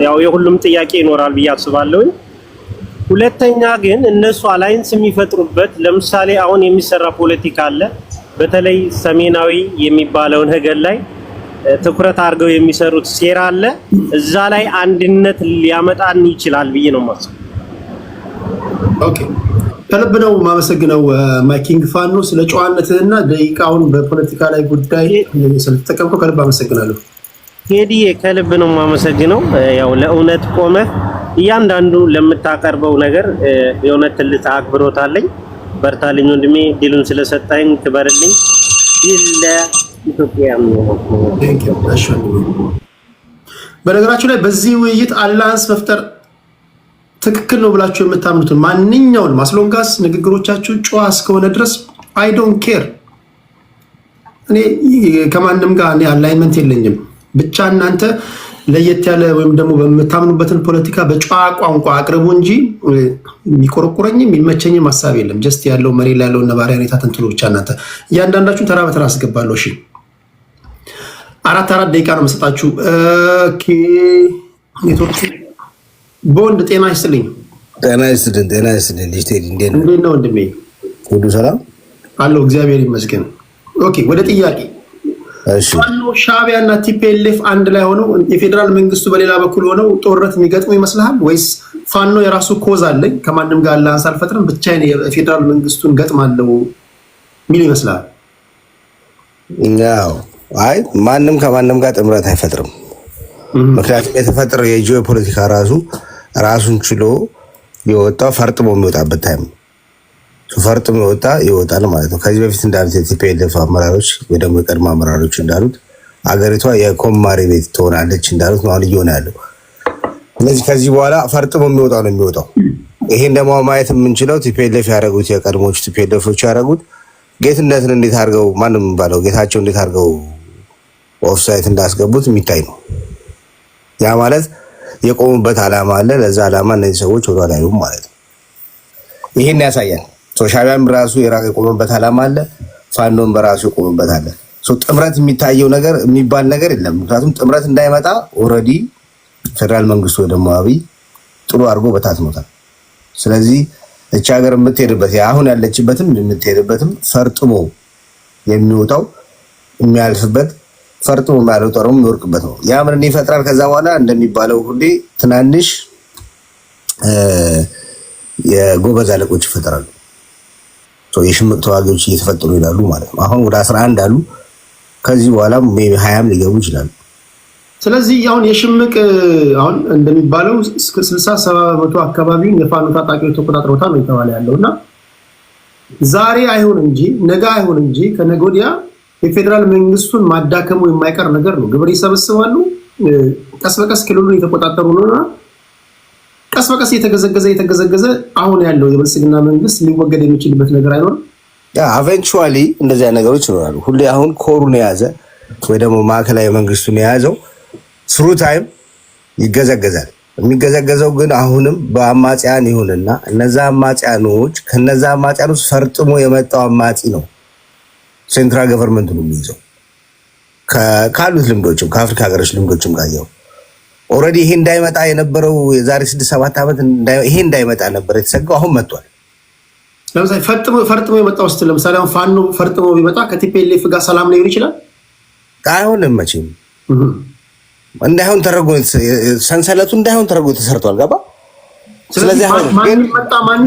ያው የሁሉም ጥያቄ ይኖራል ብዬ አስባለሁ። ሁለተኛ ግን እነሱ አላይንስ የሚፈጥሩበት ለምሳሌ አሁን የሚሰራ ፖለቲካ አለ። በተለይ ሰሜናዊ የሚባለው ነገር ላይ ትኩረት አድርገው የሚሰሩት ሴራ አለ። እዛ ላይ አንድነት ሊያመጣን ይችላል ብዬ ነው የማስበው። ኦኬ፣ ከልብ ነው የማመሰግነው ማይኪንግ ፋኖ ስለ ጨዋነትህና ደቂቃውን በፖለቲካ ላይ ጉዳይ ስለተጠቀምከው ከልብ አመሰግናለሁ። ቴዲዬ ከልብ ነው የማመሰግነው። ያው ለእውነት ቆመህ እያንዳንዱ ለምታቀርበው ነገር የእውነት ትልቅ አክብሮት አለኝ። በርታልኝ ወንድሜ፣ ዲሉን ስለሰጣኝ ክበርልኝ። ለኢትዮጵያ ነው። በነገራችሁ ላይ በዚህ ውይይት አላያንስ መፍጠር ትክክል ነው ብላችሁ የምታምኑትን ማንኛውን ማስሎንጋስ ንግግሮቻችሁ ጨዋ እስከሆነ ድረስ አይ ዶንት ኬር። እኔ ከማንም ጋር እኔ አላይመንት የለኝም። ብቻ እናንተ ለየት ያለ ወይም ደግሞ በምታምኑበትን ፖለቲካ በጨዋ ቋንቋ አቅርቡ እንጂ የሚቆረቁረኝም የሚመቸኝም ሀሳብ የለም። ጀስት ያለው መሬት ላይ ያለው ነባሪያ ሁኔታ ተንትኖ ብቻ እናንተ እያንዳንዳችሁ ተራ በተራ አስገባለሁ። እሺ፣ አራት ደቂቃ ነው የምሰጣችሁ። ኦኬ፣ ኔትወርክ ቦንድ ጤና ይስጥልኝ። ጤና ይስጥልኝ። ልጅ ቴዲ እንዴት ነው ወንድሜ? ሁሉ ሰላም አለው፣ እግዚአብሔር ይመስገን። ኦኬ፣ ወደ ጥያቄ። ፋኖ ሻዕቢያ እና ቲፒኤልኤፍ አንድ ላይ ሆነው የፌዴራል መንግስቱ በሌላ በኩል ሆነው ጦርነት የሚገጥሙ ይመስልሃል? ወይስ ፋኖ የራሱ ኮዝ አለኝ ከማንም ጋር አላያንስ አልፈጥርም ብቻዬን የፌዴራል መንግስቱን ገጥማለሁ የሚል ይመስልሃል? አይ ማንም ከማንም ጋር ጥምረት አይፈጥርም። ምክንያቱም የተፈጠረው የጂኦ ፖለቲካ ራሱን ችሎ የወጣው ፈርጥሞ የሚወጣበት ታይም ፈርጥሞ ይወጣል ማለት ነው። ከዚህ በፊት እንዳሉት የቲፒኤልኤፍ አመራሮች ወይ ደግሞ የቀድሞ አመራሮች እንዳሉት አገሪቷ የኮማሪ ቤት ትሆናለች እንዳሉት ነው አሁን እየሆነ ያለው። ስለዚህ ከዚህ በኋላ ፈርጥሞ የሚወጣው ነው የሚወጣው። ይሄን ደግሞ ማየት የምንችለው ቲፒኤልኤፍ ያደረጉት የቀድሞቹ ቲፒኤልኤፎች ያደረጉት ጌትነትን እንዴት አድርገው ማንም ባለው ጌታቸው እንዴት አድርገው ኦፍሳይት እንዳስገቡት የሚታይ ነው። ያ ማለት የቆሙበት ዓላማ አለ። ለዛ ዓላማ እነዚህ ሰዎች ወደ ኋላ አይሉም ማለት ነው። ይሄን ያሳያል። ሻዕቢያም ራሱ የቆመበት ዓላማ አለ። ፋኖም በራሱ የቆመበት አለ። ጥምረት የሚታየው ነገር የሚባል ነገር የለም። ምክንያቱም ጥምረት እንዳይመጣ ኦልሬዲ ፌደራል መንግስቱ ወይ ደግሞ አብይ ጥሩ አድርጎ በታትኖታል። ስለዚህ እቺ ሀገር የምትሄድበት አሁን ያለችበትም የምትሄድበትም ፈርጥሞ የሚወጣው የሚያልፍበት ፈርጥሞ ማለት ጦርም ይወርቅበት ነው። ያ ምን ይፈጥራል? ከዛ በኋላ እንደሚባለው ሁሌ ትናንሽ የጎበዝ አለቆች ይፈጠራሉ። የሽምቅ ተዋጊዎች እየተፈጠሩ ይላሉ ማለት ነው። አሁን ወደ 11 አሉ። ከዚህ በኋላ 20 ሊገቡ ይችላሉ። ስለዚህ አሁን የሽምቅ አሁን እንደሚባለው እስከ 60-70% አካባቢ የፋኖ ታጣቂዎች ተቆጣጥረውታል ነው የተባለ ያለውና ዛሬ አይሆን እንጂ ነገ አይሆን እንጂ ከነገ ወዲያ የፌዴራል መንግስቱን ማዳከሙ የማይቀር ነገር ነው። ግብር ይሰበስባሉ። ቀስ በቀስ ክልሉን የተቆጣጠሩ ነውና ቀስ በቀስ የተገዘገዘ አሁን ያለው የብልጽግና መንግስት ሊወገድ የሚችልበት ነገር አይኖርም። ኢቨንቹዋሊ እንደዚህ አይነት ነገሮች ይኖራሉ። ሁሌ አሁን ኮሩን የያዘ ወይ ደግሞ ማዕከላዊ መንግስቱን የያዘው ስሩ ታይም ይገዘገዛል። የሚገዘገዘው ግን አሁንም በአማጽያን ይሁንና እነዛ አማጽያኖች ከነዛ አማጽያኖች ፈርጥሞ የመጣው አማጺ ነው ሴንትራል ገቨርንመንት ነው የሚይዘው። ካሉት ልምዶችም ከአፍሪካ ሀገሮች ልምዶችም ጋየው ኦልሬዲ ይሄ እንዳይመጣ የነበረው የዛሬ 6-7 ዓመት ይሄ እንዳይመጣ ነበር የተሰጋው። አሁን መጥቷል። ለምሳሌ ፈርጥሞ የመጣው ስትል ለምሳሌ አሁን ፋኖ ፈርጥሞ ቢመጣ ከቲፒኤልኤፍ ጋር ሰላም ሊሆን ይችላል? አይሆንም መቼም እንዳይሆን ተደርጎ ሰንሰለቱ እንዳይሆን ተደርጎ ተሰርቷል። ገባ? ስለዚህ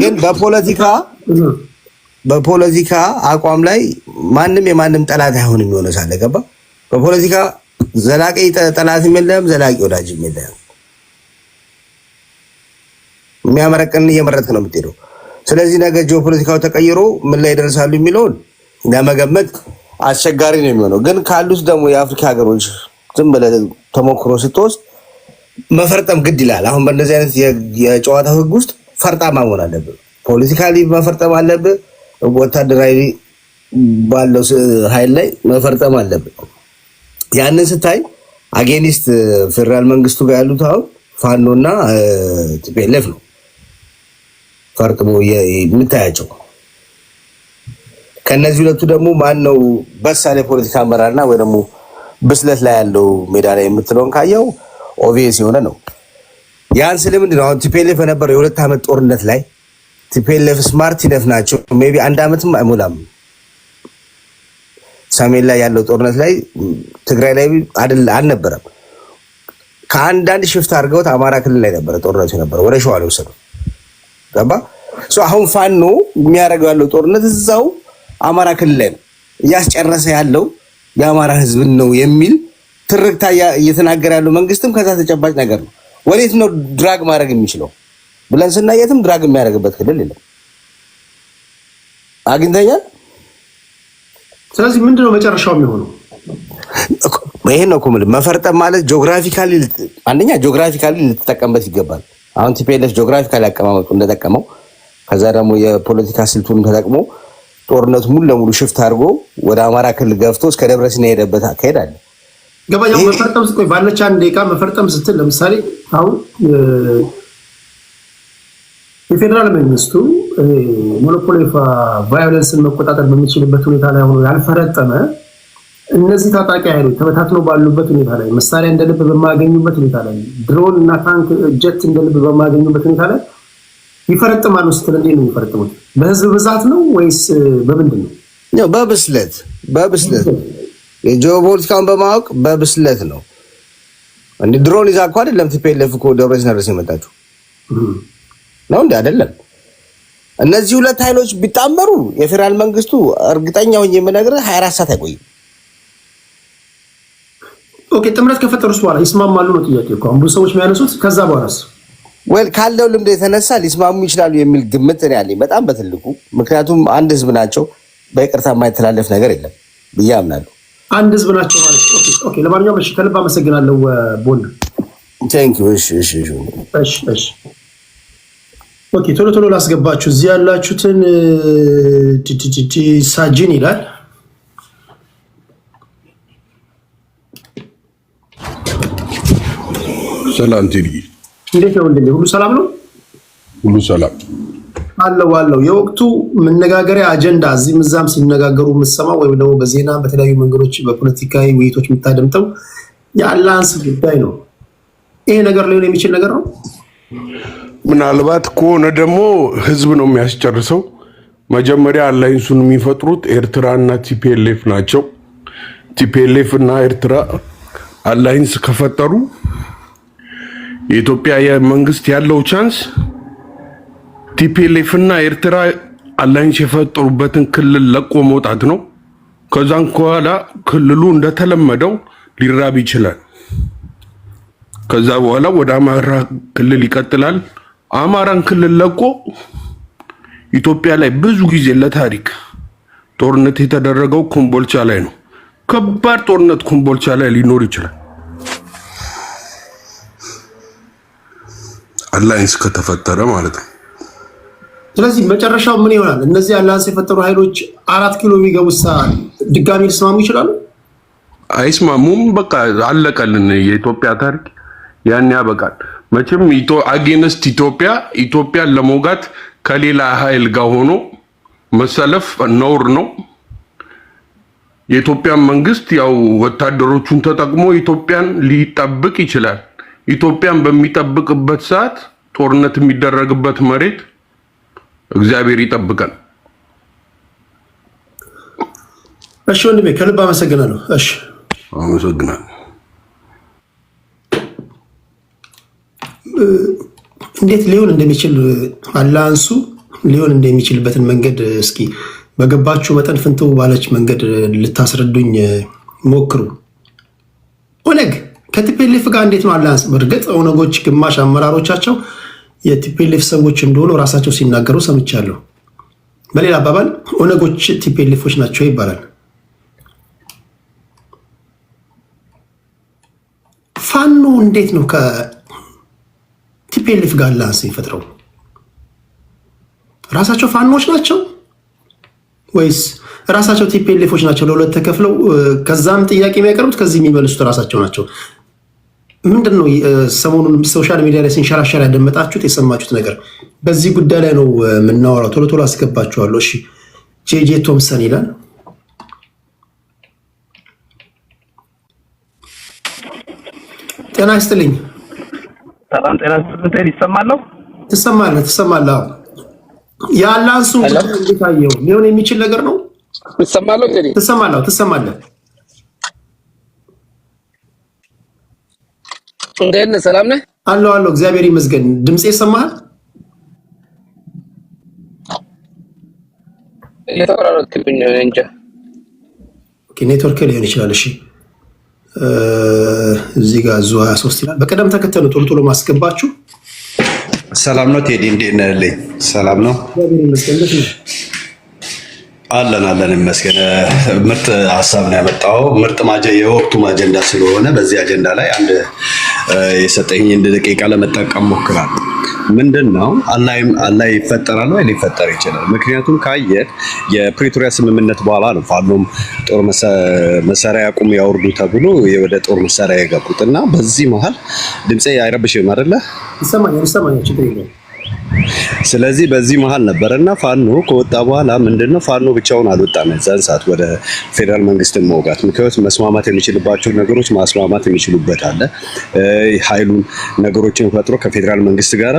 ግን በፖለቲካ አቋም ላይ ማንም የማንም ጠላት አይሆንም የሆነ ሳለ ገባ? በፖለቲካ ዘላቂ ጠላትም የለም፣ ዘላቂ ወዳጅም የለም። የሚያመረቅን እየመረጥክ ነው የምትሄደው። ስለዚህ ነገ ጂኦፖለቲካው ተቀይሮ ምን ላይ ይደርሳሉ የሚለውን ለመገመት አስቸጋሪ ነው የሚሆነው። ግን ካሉት ደግሞ የአፍሪካ ሀገሮች ዝም ብለህ ተሞክሮ ስትወስድ መፈርጠም ግድ ይላል። አሁን በእንደዚህ አይነት የጨዋታ ህግ ውስጥ ፈርጣማ መሆን አለብህ። ፖለቲካሊ መፈርጠም አለብህ። ወታደራዊ ባለው ኃይል ላይ መፈርጠም አለብህ። ያንን ስታይ አጌኒስት ፌደራል መንግስቱ ጋር ያሉት አሁን ፋኖና ቲፒኤልኤፍ ነው ፈርጥሞ የምታያቸው። ከነዚህ ሁለቱ ደግሞ ማን ነው በሳል የፖለቲካ አመራርና ወይ ደግሞ ብስለት ላይ ያለው ሜዳ ላይ የምትለውን ካየው ኦቪየስ የሆነ ነው። ያን ስለ ምንድን ነው አሁን ቲፒኤልኤፍ በነበረው የ2 ዓመት ጦርነት ላይ ቲፒኤልኤፍ ስማርት ይነፍ ናቸው። ሜይ ቢ 1 ዓመትም አይሞላም ሰሜን ላይ ያለው ጦርነት ላይ ትግራይ ላይ አልነበረም። ከአንዳንድ ሽፍት አድርገውት አማራ ክልል ላይ ነበረ ጦርነቱ የነበረው፣ ወደ ሸዋ ነው ወሰደው። ገባ? አሁን ፋኖ የሚያደርገው ያለው ጦርነት እዛው አማራ ክልል ላይ ነው እያስጨረሰ ያለው የአማራ ህዝብን ነው የሚል ትርክታ እየተናገረ ያለው መንግስትም ከዛ ተጨባጭ ነገር ነው። ወዴት ነው ድራግ ማድረግ የሚችለው ብለን ስናየትም ድራግ የሚያደርግበት ክልል የለም። አግኝተኛል። ስለዚህ ምንድነው መጨረሻው የሚሆነው? ይሄን ነው ኩምል መፈርጠም ማለት ጂኦግራፊካሊ አንደኛ ጂኦግራፊካሊ ልትጠቀምበት ይገባል። አሁን ቲፒኤልኤፍ ጂኦግራፊካሊ አቀማመጡ እንደጠቀመው ከዛ ደግሞ የፖለቲካ ስልቱን ተጠቅሞ ጦርነቱ ሙሉ ለሙሉ ሽፍት አድርጎ ወደ አማራ ክልል ገፍቶ እስከ ደብረሲና የሄደበት አካሄድ አለ። ገባኛው መፈርጠም ስትቆይ ባለች 1 ደቂቃ መፈርጠም ስትል ለምሳሌ አሁን የፌደራል መንግስቱ ሞኖፖሊ ቫዮለንስን መቆጣጠር በሚችልበት ሁኔታ ላይ ሆኖ ያልፈረጠመ እነዚህ ታጣቂ ኃይሎች ተበታትነው ባሉበት ሁኔታ ላይ መሳሪያ እንደልብ በማያገኙበት ሁኔታ ላይ ድሮን እና ታንክ ጀት እንደልብ በማያገኙበት ሁኔታ ላይ ይፈረጥማሉ ስትል እንዴት ነው የሚፈረጥሙት? በህዝብ ብዛት ነው ወይስ በምንድን ነው? በብስለት የጂኦፖለቲካውን በማወቅ በብስለት ነው። እንዴ ድሮን ይዛ እኮ አይደለም ቲፒኤልኤፍ እኮ ደብረሲና ድረስ የመጣችው ነው እንዴ? አይደለም። እነዚህ ሁለት ኃይሎች ቢጣመሩ የፌደራል መንግስቱ እርግጠኛ ሆኜ የምነግርህ 24 ሰዓት አይቆይም። ኦኬ ጥምረት ከፈጠሩስ በኋላ ይስማማሉ ነው ጥያቄ እኮ አሁን ብዙ ሰዎች የሚያነሱት። ከዛ በኋላስ ካለው ልምድ የተነሳ ሊስማሙ ይችላሉ የሚል ግምት ነው ያለኝ በጣም በትልቁ። ምክንያቱም አንድ ህዝብ ናቸው፣ በይቅርታ የማይተላለፍ ነገር የለም ብዬ አምናለሁ። አንድ ህዝብ ናቸው ማለት ኦኬ። ለማንኛውም እሺ ከልብ አመሰግናለሁ ቦንድ ቴንክ ዩ። እሺ ኦኬ ቶሎ ላስገባችሁ እዚህ ያላችሁትን ሳጅን ይላል። ሰላም ቴዲ፣ እንዴት ነው ወንድሜ? ሁሉ ሰላም ነው? ሁሉ ሰላም አለው። የወቅቱ መነጋገሪያ አጀንዳ እዚህም እዛም ሲነጋገሩ የምትሰማው ወይም ደግሞ በዜና በተለያዩ መንገዶች በፖለቲካዊ ውይይቶች የምታደምጠው የአላያንስ ጉዳይ ነው። ይሄ ነገር ሊሆን የሚችል ነገር ነው። ምናልባት ከሆነ ደግሞ ህዝብ ነው የሚያስጨርሰው። መጀመሪያ አላይንሱን የሚፈጥሩት ኤርትራና ቲፒኤልኤፍ ናቸው። ቲፒኤልኤፍ እና ኤርትራ አላይንስ ከፈጠሩ የኢትዮጵያ መንግስት ያለው ቻንስ ቲፒኤልኤፍ እና ኤርትራ አላይንስ የፈጠሩበትን ክልል ለቆ መውጣት ነው። ከዛን በኋላ ክልሉ እንደተለመደው ሊራብ ይችላል። ከዛ በኋላ ወደ አማራ ክልል ይቀጥላል። አማራን ክልል ለቆ ኢትዮጵያ ላይ ብዙ ጊዜ ለታሪክ ጦርነት የተደረገው ኮምቦልቻ ላይ ነው። ከባድ ጦርነት ኮምቦልቻ ላይ ሊኖር ይችላል አላይንስ ከተፈጠረ ማለት ነው። ስለዚህ መጨረሻው ምን ይሆናል? እነዚህ አላይንስ የፈጠሩ ኃይሎች 4 ኪሎ የሚገቡሳ ድጋሚ ሊስማሙ ይችላሉ? አይስማሙም። በቃ አለቀልን። የኢትዮጵያ ታሪክ ያን ያበቃል። መቼም አጌንስት ኢትዮጵያን ለመውጋት ከሌላ ኃይል ጋር ሆኖ መሰለፍ ነውር ነው። የኢትዮጵያ መንግስት ያው ወታደሮቹን ተጠቅሞ ኢትዮጵያን ሊጠብቅ ይችላል። ኢትዮጵያን በሚጠብቅበት ሰዓት ጦርነት የሚደረግበት መሬት እግዚአብሔር ይጠብቀን። እሺ ወንድሜ ከልብ አመሰግናለሁ። እሺ አመሰግናለሁ። እንዴት ሊሆን እንደሚችል አላንሱ ሊሆን እንደሚችልበትን መንገድ እስኪ በገባችሁ መጠን ፍንትው ባለች መንገድ ልታስረዱኝ ሞክሩ። ኦነግ ከቲፒኤልኤፍ ጋር እንዴት ነው አላንስ? በእርግጥ ኦነጎች ግማሽ አመራሮቻቸው የቲፒኤልኤፍ ሰዎች እንደሆኑ ራሳቸው ሲናገሩ ሰምቻለሁ። በሌላ አባባል ኦነጎች ቲፒኤልኤፎች ናቸው ይባላል። ፋኖ እንዴት ነው ከቲፒኤልኤፍ ጋር አላንስ የሚፈጥረው? ራሳቸው ፋኖች ናቸው ወይስ ራሳቸው ቲፒኤልኤፎች ናቸው ለሁለት ተከፍለው? ከዛም ጥያቄ የሚያቀርቡት ከዚህ የሚመልሱት ራሳቸው ናቸው። ምንድን ነው ሰሞኑን ሶሻል ሚዲያ ላይ ሲንሸራሸር ያደመጣችሁት የሰማችሁት ነገር? በዚህ ጉዳይ ላይ ነው የምናወራው። ቶሎ ቶሎ አስገባችኋለሁ። እሺ ጄጄ ቶምሰን ይላል። ጤና ይስጥልኝ። ሰላም ጤና ይስጥልኝ። ይሰማለሁ? ትሰማለህ? የአላንሱ እንዴት አየው? ሊሆን የሚችል ነገር ነው። ይሰማለሁ? እንግዲህ ትሰማለህ? እንዴት ነህ? ሰላም ነህ? አለሁ እግዚአብሔር ይመስገን። ድምጼ ይሰማሃል? እየተቆራረጥክብኝ ነው እንጂ። ኦኬ ኔትወርክ ሊሆን ይችላል። እሺ እዚህ ጋር ዙ 23 ይላል። በቀደም ተከተሉ ቶሎ ቶሎ ማስገባችሁ። ሰላም ነው ቴዲ፣ እንዴት ነህ? ሰላም ነው አለን ይመስገን። ምርጥ ሀሳብ ነው ያመጣው። ምርጥ የወቅቱ አጀንዳ ስለሆነ በዚህ አጀንዳ ላይ አንድ የሰጠኝ እንደ ደቂቃ ለመጠቀም ሞክራለሁ። ምንድን ነው አላይ ይፈጠራል ወይ ሊፈጠር ይችላል? ምክንያቱም ካየት የፕሪቶሪያ ስምምነት በኋላ ነው ፋኖም ጦር መሳሪያ ያቁም ያወርዱ ተብሎ ወደ ጦር መሳሪያ የገቡት እና በዚህ መሀል ድምጼ አይረብሽም አይደለ? ይሰማኛል፣ ችግር የለውም። ስለዚህ በዚህ መሀል ነበርና ፋኖ ከወጣ በኋላ ምንድነው ፋኖ ብቻውን አልወጣም። እዛን ሰዓት ወደ ፌደራል መንግስትን መውጋት፣ ምክንያቱም መስማማት የሚችልባቸው ነገሮች ማስማማት የሚችሉበት አለ። ኃይሉን ነገሮችን ፈጥሮ ከፌደራል መንግስት ጋር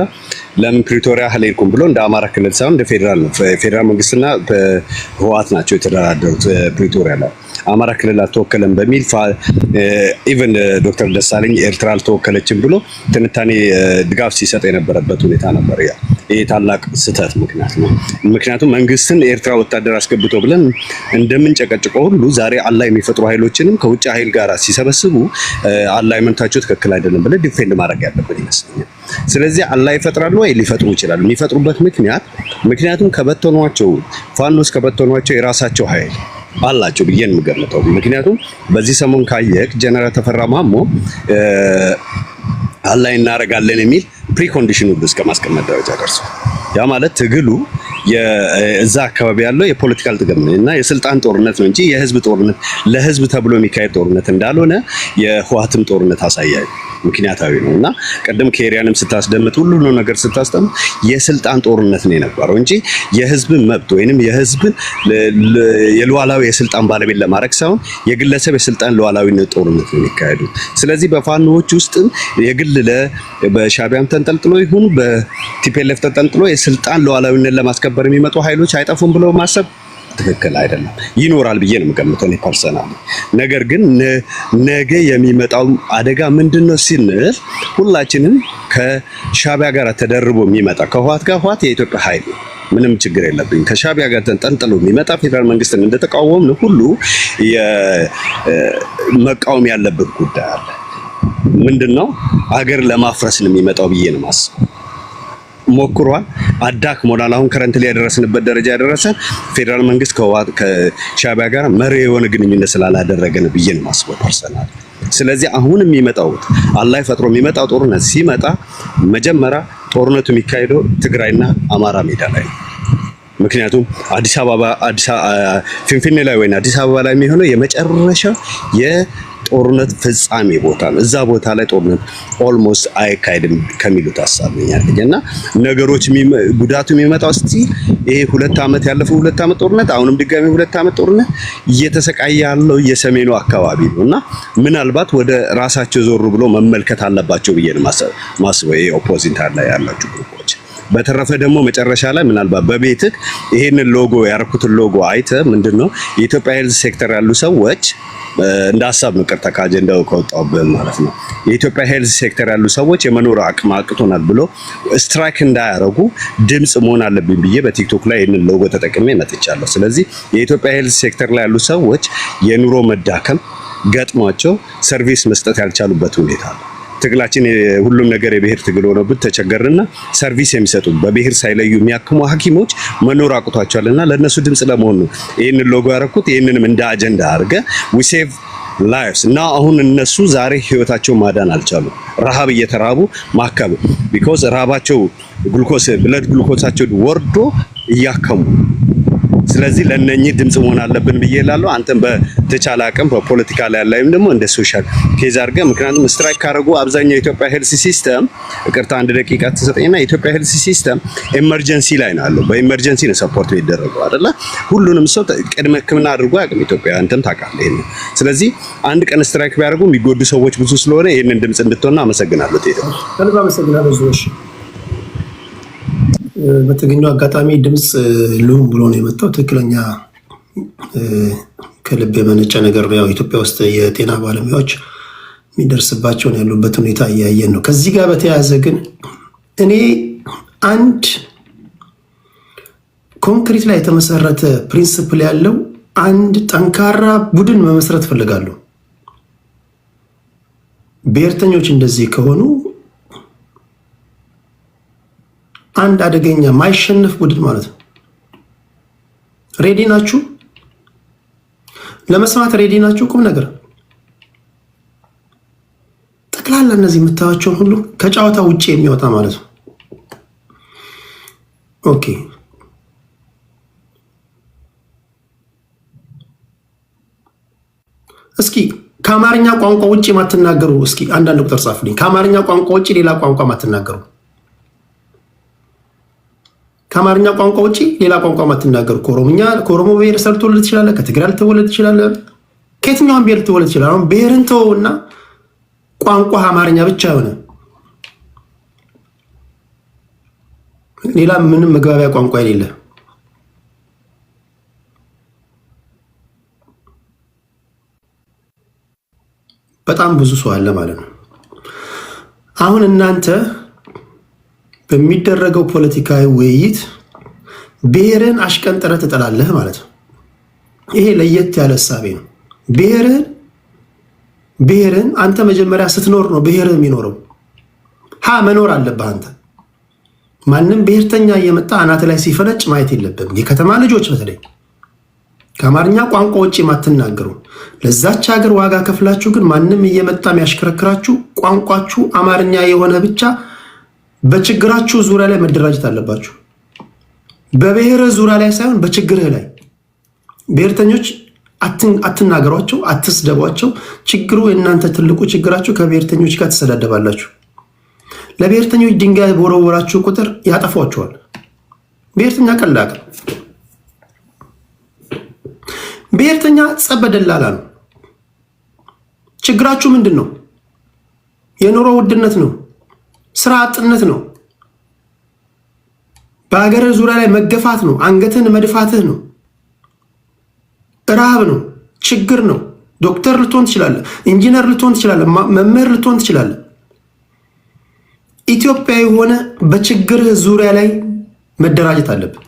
ለምን ፕሪቶሪያ አልሄድኩም ብሎ እንደ አማራ ክልል ሳይሆን እንደ ፌደራል ነው። ፌደራል መንግስትና ህወሓት ናቸው የተደራደሩት ፕሪቶሪያ ላይ። አማራ ክልል አልተወከለም በሚል ኢቨን ዶክተር ደሳለኝ ኤርትራ አልተወከለችም ብሎ ትንታኔ ድጋፍ ሲሰጥ የነበረበት ሁኔታ ነበር። ያ ይሄ ታላቅ ስህተት ምክንያት ነው። ምክንያቱም መንግስትን ኤርትራ ወታደር አስገብቶ ብለን እንደምንጨቀጭቀው ሁሉ ዛሬ አላይ የሚፈጥሩ ኃይሎችንም ከውጭ ኃይል ጋር ሲሰበስቡ አላይመንታቸው ትክክል አይደለም ብለን ዲፌንድ ማድረግ ያለብን ይመስለኛል። ስለዚህ አላይ ይፈጥራሉ ወይ? ሊፈጥሩ ይችላሉ። የሚፈጥሩበት ምክንያቱም ከበተኗቸው ፋኖስ ከበተኗቸው የራሳቸው ኃይል አላቸው ብዬ ነው የምገምተው። ምክንያቱም በዚህ ሰሞን ካየክ ጀነራል ተፈራ ማሞ አላይ እናረጋለን የሚል ፕሪኮንዲሽን ሁሉ እስከ ማስቀመጥ ደረጃ ደርሷል። ያ ማለት ትግሉ እዛ አካባቢ ያለው የፖለቲካል ጥቅም እና የስልጣን ጦርነት ነው እንጂ የህዝብ ጦርነት ለህዝብ ተብሎ የሚካሄድ ጦርነት እንዳልሆነ የህወሓትም ጦርነት አሳያል። ምክንያታዊ ነው እና ቀደም ከኤሪያንም ስታስደምጥ ሁሉ ነገር ስታስደምጥ የስልጣን ጦርነት ነው የነበረው እንጂ የህዝብን መብት ወይንም የህዝብን የሉዓላዊ የስልጣን ባለቤት ለማድረግ ሳይሆን የግለሰብ የስልጣን ሉዓላዊነት ጦርነት ነው የሚካሄዱት። ስለዚህ በፋኖዎች ውስጥም የግል በሻቢያም ተንጠልጥሎ ይሁን በቲፒኤልኤፍ ተንጠልጥሎ የስልጣን ሉዓላዊነት ለማስከበር የሚመጡ ኃይሎች አይጠፉም ብሎ ማሰብ ትክክል አይደለም። ይኖራል ብዬ ነው የምገምተው ፐርሰናል። ነገር ግን ነገ የሚመጣው አደጋ ምንድነው ስንል ሁላችንም ከሻዕቢያ ጋር ተደርቦ የሚመጣ ከህወሓት ጋር ህወሓት የኢትዮጵያ ኃይል ነው። ምንም ችግር የለብኝ። ከሻዕቢያ ጋር ተንጠልጥሎ የሚመጣ ፌደራል መንግስትን እንደተቃወምን ሁሉ መቃወም ያለበት ጉዳይ አለ። ምንድነው አገር ለማፍረስ ነው የሚመጣው ብዬ ነው የማስበው። ሞክሯል፣ አዳክሞናል። አሁን ከረንት ላይ ያደረስንበት ደረጃ ያደረሰን ፌደራል መንግስት ከሻዕቢያ ጋር መሪ የሆነ ግንኙነት ስላላደረገ ነው ብዬ ነው የማስበው ፐርሰናል። ስለዚህ አሁን የሚመጣው አላህ ፈጥሮ የሚመጣው ጦርነት ሲመጣ መጀመሪያ ጦርነቱ የሚካሄደው ትግራይና አማራ ሜዳ ላይ ነው። ምክንያቱም ፊንፊኔ ላይ ወይ አዲስ አበባ ላይ የሚሆነው የመጨረሻ የጦርነት ፍጻሜ ቦታ ነው። እዛ ቦታ ላይ ጦርነት ኦልሞስት አይካሄድም ከሚሉት ሀሳብ ነኝ እና ነገሮች ጉዳቱ የሚመጣው እስቲ ይሄ 2 ዓመት ያለፈው 2 ዓመት ጦርነት አሁንም ድጋሚ 2 ዓመት ጦርነት እየተሰቃየ ያለው የሰሜኑ አካባቢ ነው እና ምናልባት ወደ ራሳቸው ዞር ብሎ መመልከት አለባቸው ብዬ ነው ማስበው ይሄ ኦፖዚት ላይ ያላችሁ ግሩፖች። በተረፈ ደግሞ መጨረሻ ላይ ምናልባት በቤትህ ይሄንን ሎጎ ያርኩትን ሎጎ አይተ ምንድነው የኢትዮጵያ ሄልዝ ሴክተር ያሉ ሰዎች እንደ ሀሳብ ነው ቅርታ ከአጀንዳው ከወጣውብን ማለት ነው። የኢትዮጵያ ሄልዝ ሴክተር ያሉ ሰዎች የመኖር አቅም አቅቶናል ብሎ ስትራይክ እንዳያረጉ ድምጽ መሆን አለብኝ ብዬ በቲክቶክ ላይ ይሄንን ሎጎ ተጠቅሜ መጥቻለሁ። ስለዚህ የኢትዮጵያ ሄልዝ ሴክተር ላይ ያሉ ሰዎች የኑሮ መዳከም ገጥሟቸው ሰርቪስ መስጠት ያልቻሉበት ሁኔታ ነው። ትግላችን ሁሉም ነገር የብሔር ትግል ሆኖብን ተቸገርንና ሰርቪስ የሚሰጡ በብሔር ሳይለዩ የሚያክሙ ሐኪሞች መኖር አቅቷቸዋልና ለነሱ ድምጽ ለመሆን ነው ይሄንን ሎጎ ያረኩት። ይሄንንም እንደ አጀንዳ አድርገ we save lives እና አሁን እነሱ ዛሬ ህይወታቸው ማዳን አልቻሉም። ረሃብ እየተራቡ ማከም because ረሃባቸው ብለድ ግሉኮሳቸው ወርዶ እያከሙ ስለዚህ ለነኚህ ድምጽ መሆን አለብን ብዬ እላለሁ። አንተም በተቻለ አቅም በፖለቲካ ላይ ያለውም ደግሞ እንደ ሶሻል ኬዝ አድርገህ ምክንያቱም ስትራይክ ካደረጉ አብዛኛው የኢትዮጵያ ሄልዝ ሲስተም ይቅርታ 1 ደቂቃ ተሰጠኝና የኢትዮጵያ ሄልዝ ሲስተም ኤመርጀንሲ ላይ ነው ያለው። በኤመርጀንሲ ነው ሰፖርት የሚደረገው አይደለ? ሁሉንም ሰው ቅድመ ሕክምና አድርጎ ያቅም ኢትዮጵያ አንተም ታውቃለህ ይሄን። ስለዚህ አንድ ቀን ስትራይክ ቢያደርጉ የሚጎዱ ሰዎች ብዙ ስለሆነ ይሄንን ድምጽ እንድትሆንና አመሰግናለሁ። ከልብ አመሰግናለሁ። ዞሽ በተገኘው አጋጣሚ ድምጽ ልሁን ብሎ ነው የመጣው። ትክክለኛ ከልብ የመነጨ ነገር ነው። ያው ኢትዮጵያ ውስጥ የጤና ባለሙያዎች የሚደርስባቸውን ያሉበት ሁኔታ እያየን ነው። ከዚህ ጋር በተያያዘ ግን እኔ አንድ ኮንክሪት ላይ የተመሰረተ ፕሪንሲፕል ያለው አንድ ጠንካራ ቡድን መመስረት ፈልጋለሁ። ብሔርተኞች እንደዚህ ከሆኑ አንድ አደገኛ ማይሸነፍ ቡድን ማለት ነው። ሬዲ ናችሁ? ለመስማት ሬዲ ናችሁ? ቁም ነገር ጠቅላላ እነዚህ የምታዩቸውን ሁሉ ከጨዋታ ውጭ የሚወጣ ማለት ነው። ኦኬ እስኪ ከአማርኛ ቋንቋ ውጭ ማትናገሩ እስኪ አንዳንድ ቁጥር ጻፉልኝ። ከአማርኛ ቋንቋ ውጭ ሌላ ቋንቋ ማትናገሩ፣ ከአማርኛ ቋንቋ ውጭ ሌላ ቋንቋ ማትናገሩ። ከኦሮሞ ብሔር ልትወለድ ትችላለህ፣ ከትግራይ ልትወለድ ትችላለህ፣ ከየትኛውም ብሔር ልትወለድ ትችላለህ። አሁን ብሔርን ተወውና ቋንቋ አማርኛ ብቻ የሆነ ሌላ ምንም መግባቢያ ቋንቋ የሌለ በጣም ብዙ ሰው አለ ማለት ነው። አሁን እናንተ በሚደረገው ፖለቲካዊ ውይይት ብሔርን አሽቀንጥረህ ትጠላለህ ማለት ነው። ይሄ ለየት ያለ እሳቤ ነው። ብሔርን አንተ መጀመሪያ ስትኖር ነው ብሔርህ የሚኖረው። መኖር አለብህ አንተ። ማንም ብሔርተኛ እየመጣ አናት ላይ ሲፈነጭ ማየት የለብህም። የከተማ ልጆች በተለይ ከአማርኛ ቋንቋ ውጭ ማትናገሩ፣ ለዛች ሀገር ዋጋ ከፍላችሁ ግን ማንም እየመጣ የሚያሽከረክራችሁ ቋንቋችሁ አማርኛ የሆነ ብቻ በችግራችሁ ዙሪያ ላይ መደራጀት አለባችሁ። በብሔርህ ዙሪያ ላይ ሳይሆን በችግርህ ላይ። ብሔርተኞች አትናገሯቸው፣ አትስደቧቸው። ችግሩ የእናንተ ትልቁ ችግራችሁ ከብሔርተኞች ጋር ትሰዳደባላችሁ። ለብሔርተኞች ድንጋይ በወረወራችሁ ቁጥር ያጠፏቸዋል። ብሔርተኛ ቀላቅ፣ ብሔርተኛ ጸብ በደላላ ነው። ችግራችሁ ምንድን ነው? የኑሮ ውድነት ነው፣ ስራ አጥነት ነው፣ በሀገር ዙሪያ ላይ መገፋት ነው፣ አንገትን መድፋትህ ነው። ረሃብ ነው፣ ችግር ነው። ዶክተር ልትሆን ትችላለህ፣ ኢንጂነር ልትሆን ትችላለህ፣ መምህር ልትሆን ትችላለህ። ኢትዮጵያዊ ሆነ በችግርህ ዙሪያ ላይ መደራጀት አለብን።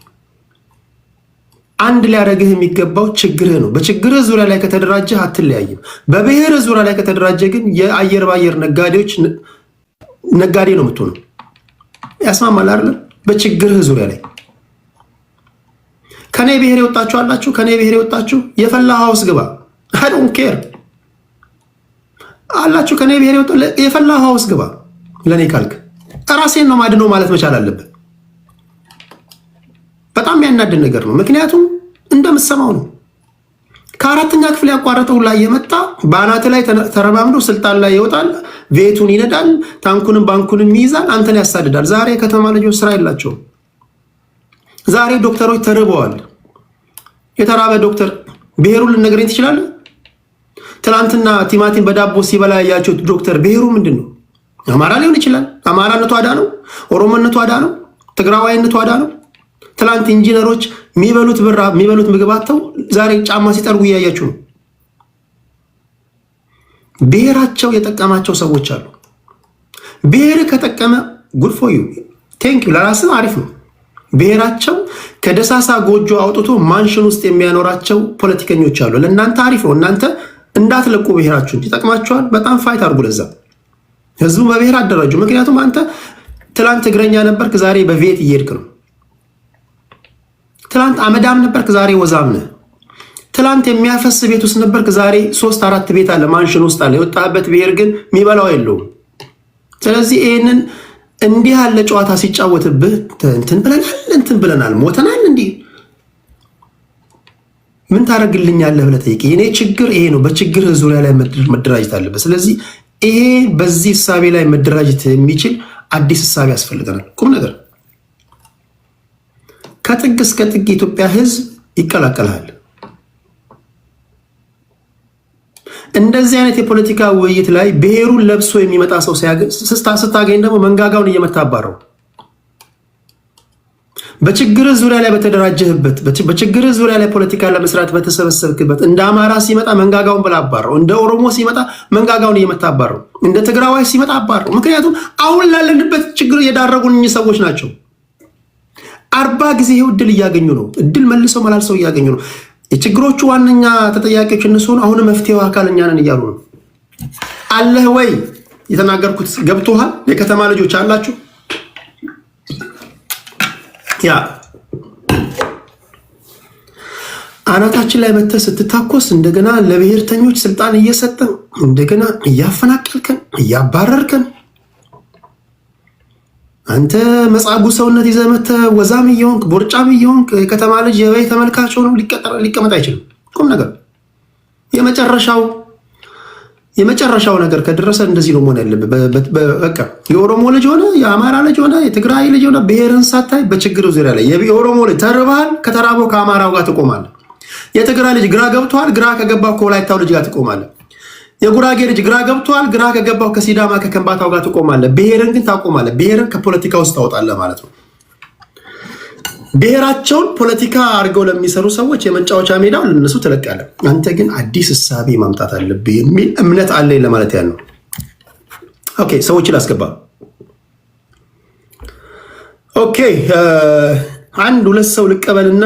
አንድ ሊያደርግህ የሚገባው ችግርህ ነው። በችግርህ ዙሪያ ላይ ከተደራጀህ አትለያይም። በብሔር ዙሪያ ላይ ከተደራጀ ግን የአየር ባየር ነጋዴዎች ነጋዴ ነው የምትሆነው። ያስማማል አይደል? በችግርህ ዙሪያ ላይ ከኔ ብሔር የወጣችሁ አላችሁ፣ ከኔ ብሔር የወጣችሁ የፈላ ሃውስ ግባ። አይ ዶንት ኬር አላችሁ፣ ከኔ ብሔር የፈላ ሃውስ ግባ። ለኔ ካልክ ራሴን ነው ማድነው ማለት መቻል አለብን። በጣም ያናድን ነገር ነው። ምክንያቱም እንደምትሰማው ነው። ከአራተኛ ክፍል ያቋረጠው ላይ የመጣ በአናት ላይ ተረማምዶ ስልጣን ላይ ይወጣል፣ ቤቱን ይነዳል፣ ታንኩንም ባንኩንም ይይዛል፣ አንተን ያሳድዳል። ዛሬ ከተማ ልጆች ስራ የላቸውም። ዛሬ ዶክተሮች ተርበዋል። የተራበ ዶክተር ብሔሩን ልነግረኝ ትችላለህ? ትናንትና ቲማቲም በዳቦ ሲበላ ያያችሁት ዶክተር ብሔሩ ምንድን ነው? አማራ ሊሆን ይችላል። አማራነቱ አዳ ነው፣ ኦሮሞነቱ አዳ ነው፣ ትግራዋይነቱ አዳ ነው። ትላንት ኢንጂነሮች የሚበሉት ምግብ አጥተው ዛሬ ጫማ ሲጠርጉ እያያችሁ ነው። ብሔራቸው የጠቀማቸው ሰዎች አሉ። ብሔር ከጠቀመ ጉድ ፎር ዩ ቴንክ ዩ፣ ለራስህ አሪፍ ነው። ብሔራቸው ከደሳሳ ጎጆ አውጥቶ ማንሽን ውስጥ የሚያኖራቸው ፖለቲከኞች አሉ። ለእናንተ አሪፍ ነው። እናንተ እንዳትለቁ ብሔራችሁን ይጠቅማችኋል። በጣም ፋይት አድርጉ። ለዛ ህዝቡ በብሔር አደራጁ። ምክንያቱም አንተ ትላንት እግረኛ ነበርክ፣ ዛሬ በቤት እየሄድክ ነው። ትላንት አመዳም ነበርክ፣ ዛሬ ወዛም ነህ። ትላንት የሚያፈስ ቤት ውስጥ ነበርክ፣ ዛሬ 3-4 ቤት አለ፣ ማንሽን ውስጥ አለ። የወጣበት ብሔር ግን የሚበላው የለውም። ስለዚህ ይህንን እንዲህ ያለ ጨዋታ ሲጫወትብህ እንትን ብለናል ሞተናል እንዲህ ምን ታደርግልኛለህ ብለህ ጠይቅ። የኔ ችግር ይሄ ነው። በችግር ዙሪያ ላይ መደራጀት አለበት። ስለዚህ ይሄ በዚህ እሳቤ ላይ መደራጀት የሚችል አዲስ እሳቤ ያስፈልገናል። ቁም ነገር ከጥግ እስከ ጥግ የኢትዮጵያ ህዝብ ይቀላቀላል። እንደዚህ አይነት የፖለቲካ ውይይት ላይ ብሔሩን ለብሶ የሚመጣ ሰው ስታገኝ ደግሞ መንጋጋውን እየመታባረው በችግር ዙሪያ ላይ በተደራጀህበት በችግር ዙሪያ ላይ ፖለቲካ ለመስራት በተሰበሰብክበት እንደ አማራ ሲመጣ መንጋጋውን ብላባረው፣ እንደ ኦሮሞ ሲመጣ መንጋጋውን እየመታባረው፣ እንደ ትግራዋይ ሲመጣ አባረው። ምክንያቱም አሁን ላለንበት ችግር የዳረጉን እኚህ ሰዎች ናቸው። 40 ጊዜ ይኸው እድል እያገኙ ነው። እድል መልሰው መላልሰው እያገኙ ነው። የችግሮቹ ዋነኛ ተጠያቂዎች እነሱ ሆነው አሁን መፍትሄው አካል እኛ ነን እያሉ ነው። አለህ ወይ? የተናገርኩት ገብቶሃል? የከተማ ልጆች አላችሁ? ያ አናታችን ላይ መተህ ስትታኮስ እንደገና ለብሔርተኞች ስልጣን እየሰጠን እንደገና እያፈናቀልከን እያባረርከን አንተ መጻጉ ሰውነት ይዘህ መተህ ወዛም እየሆንክ ቦርጫም እየሆንክ የከተማ ልጅ የበይ ተመልካች ሆኖ ሊቀመጥ አይችልም። ቁም ነገር የመጨረሻው ነገር ከደረሰ እንደዚህ ነው መሆን ያለበት። በቃ የኦሮሞ ልጅ ሆነ የአማራ ልጅ ሆነ የትግራይ ልጅ ሆነ ብሔርን ሳታይ በችግር ዙሪያ ላይ የኦሮሞ ልጅ ተርበሃል፣ ከተራበው ከአማራው ጋር ትቆማለህ። የትግራይ ልጅ ግራ ገብቷል፣ ግራ ከገባው ከወላይታው ልጅ ጋር ትቆማለህ። የጉራጌ ልጅ ግራ ገብቷል፣ ግራ ከገባው ከሲዳማ ከከምባታው ጋር ትቆማለህ። ብሔርን ግን ታቆማለህ። ብሔርን ከፖለቲካ ውስጥ ታወጣለህ ማለት ነው። ብሔራቸውን ፖለቲካ አድርገው ለሚሰሩ ሰዎች የመጫወቻ ሜዳው ለነሱ ትለቃለህ። አንተ ግን አዲስ እሳቤ ማምጣት አለብህ የሚል እምነት አለኝ ለማለት ያለው። ኦኬ፣ ሰዎችን አስገባ። ኦኬ፣ 1-2 ሰው ልቀበልና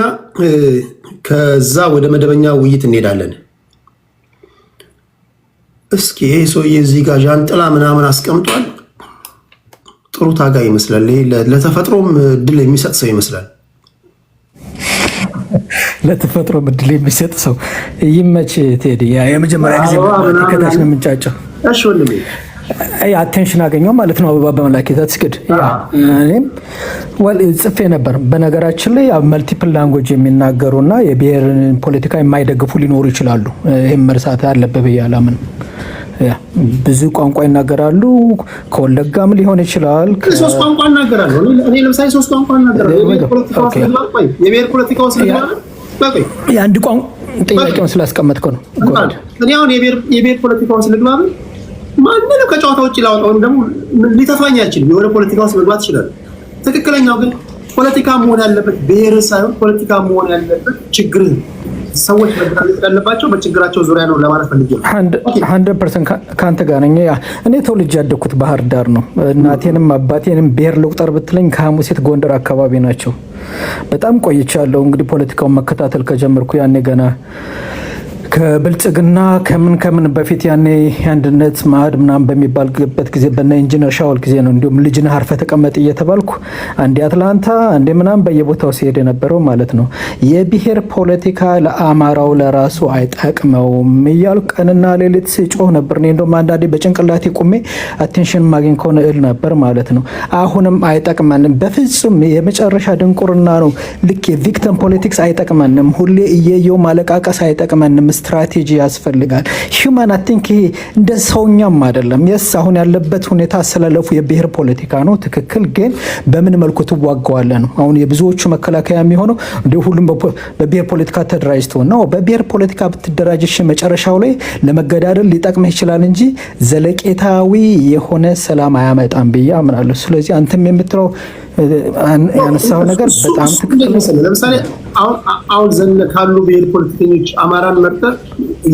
ከዛ ወደ መደበኛ ውይይት እንሄዳለን። እስኪ ይሄ ሰውዬ እዚህ ጋር ዣንጥላ ምናምን አስቀምጧል። ጥሩ ታጋይ ይመስላል። ለተፈጥሮም እድል የሚሰጥ ሰው ይመስላል። ለተፈጥሮ እድል የሚሰጥ ሰው ይመች። ቴዲ የመጀመሪያ ጊዜ ከታች ነው የምንጫጫው። እሺ ወንድሜ፣ አቴንሽን አገኘው ማለት ነው። አበባ በመላኬታ ትስቅድ እኔም ጽፌ ነበር። በነገራችን ላይ መልቲፕል ላንጉዌጅ የሚናገሩና የብሔርን ፖለቲካ የማይደግፉ ሊኖሩ ይችላሉ። ይህም መርሳት አለበት ብዬ አላምንም። ብዙ ቋንቋ ይናገራሉ። ከወለጋም ሊሆን ይችላል። 3 ቋንቋ ይናገራሉ። እኔ ለምሳሌ 3 ቋንቋ ይናገራሉ። የብሔር ፖለቲካ ውስጥ የአንድ ቋንቋ ጥያቄውን ስላስቀመጥከው ነው። እኔ አሁን የብሔር ፖለቲካ ውስጥ ልግባ ብል ማንንም ከጨዋታ ውጭ ላወጣው ወይም ደግሞ ሊተፋኝ አይችልም። የሆነ ፖለቲካ ውስጥ መግባት ይችላል። ትክክለኛው ግን ፖለቲካ መሆን ያለበት ብሔር ሳይሆን ፖለቲካ መሆን ያለበት ችግር ሰዎች መደራጀት ያለባቸው በችግራቸው ዙሪያ ነው ለማለት ፈልጌ ነው። 100% ከአንተ ጋር ነኝ። እኔ ተወልጄ ያደግኩት ባህር ዳር ነው። እናቴንም አባቴንም ብሔር ልቁጠር ብትለኝ ከሐሙሴት ጎንደር አካባቢ ናቸው። በጣም ቆይቻለሁ እንግዲህ ፖለቲካውን መከታተል ከጀመርኩ ያኔ ገና ከብልጽግና ከምን በፊት ያኔ አንድነት ማዕድ ምናምን በሚባልበት ጊዜ በነ ኢንጂነር ሻውል ጊዜ ነው። እንዲሁም ልጅና አርፈ ተቀመጥ እየተባልኩ አንዴ አትላንታ አንዴ ምናምን በየቦታው ሲሄድ የነበረው ማለት ነው። የብሔር ፖለቲካ ለአማራው ለራሱ አይጠቅመውም እያልኩ ቀንና ሌሊት ስጮህ ነበር። እኔ እንደውም አንዳንዴ በጭንቅላቴ ቁሜ አቴንሽን ማግኝ ከሆነ እል ነበር ማለት ነው። አሁንም አይጠቅመንም በፍጹም የመጨረሻ ድንቁርና ነው። ልክ የቪክተም ፖለቲክስ አይጠቅመንም። ሁሌ እየየው ማለቃቀስ አይጠቅመንም። ስትራቴጂ ያስፈልጋል። ሂውማን አይ ቲንክ ይሄ እንደ ሰውኛም አይደለም። የስ አሁን ያለበት ሁኔታ አሰላለፉ የብሔር ፖለቲካ ነው ትክክል። ግን በምን መልኩ ትዋጋዋለህ ነው አሁን የብዙዎቹ መከላከያ የሚሆነው። እንደ ሁሉም በብሔር ፖለቲካ ተደራጅተው ነው። በብሔር ፖለቲካ ብትደራጅሽ መጨረሻው ላይ ለመገዳደል ሊጠቅምህ ይችላል እንጂ ዘለቄታዊ የሆነ ሰላም አያመጣም ብዬ አምናለሁ። ስለዚህ አንተም የምትለው ያነሳው ነገር በጣም ትክክል ነው። ለምሳሌ አሁን ዘነ ካሉ ብሔር ፖለቲከኞች አማራን መርጠህ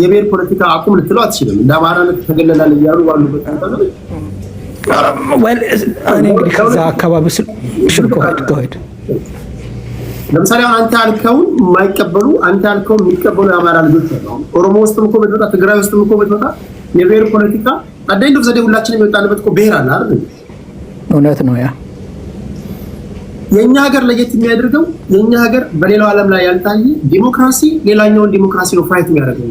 የብሔር ፖለቲካ አቁም ልትለው አትችልም። እንደ አማራነት ተገለላል እያሉ ባሉበት እኔ እንግዲህ ከዛ አካባቢ ሽርኮሄድ ለምሳሌ አሁን አንተ ያልከውን የማይቀበሉ አንተ ያልከውን የሚቀበሉ የአማራ ልጆች አሉ። ኦሮሞ ውስጥም እኮ ብትመጣ፣ ትግራይ ውስጥም እኮ ብትመጣ የብሔር ፖለቲካ አዳኝ ነው። ዘዴ ሁላችንም የወጣንበት እኮ ብሔር አለ አይደል? እውነት ነው። ያ የኛ ሀገር ለየት የሚያደርገው የኛ ሀገር በሌላው ዓለም ላይ ያልታየ ዲሞክራሲ ሌላኛውን ዲሞክራሲ ነው ፋይት የሚያደርገው።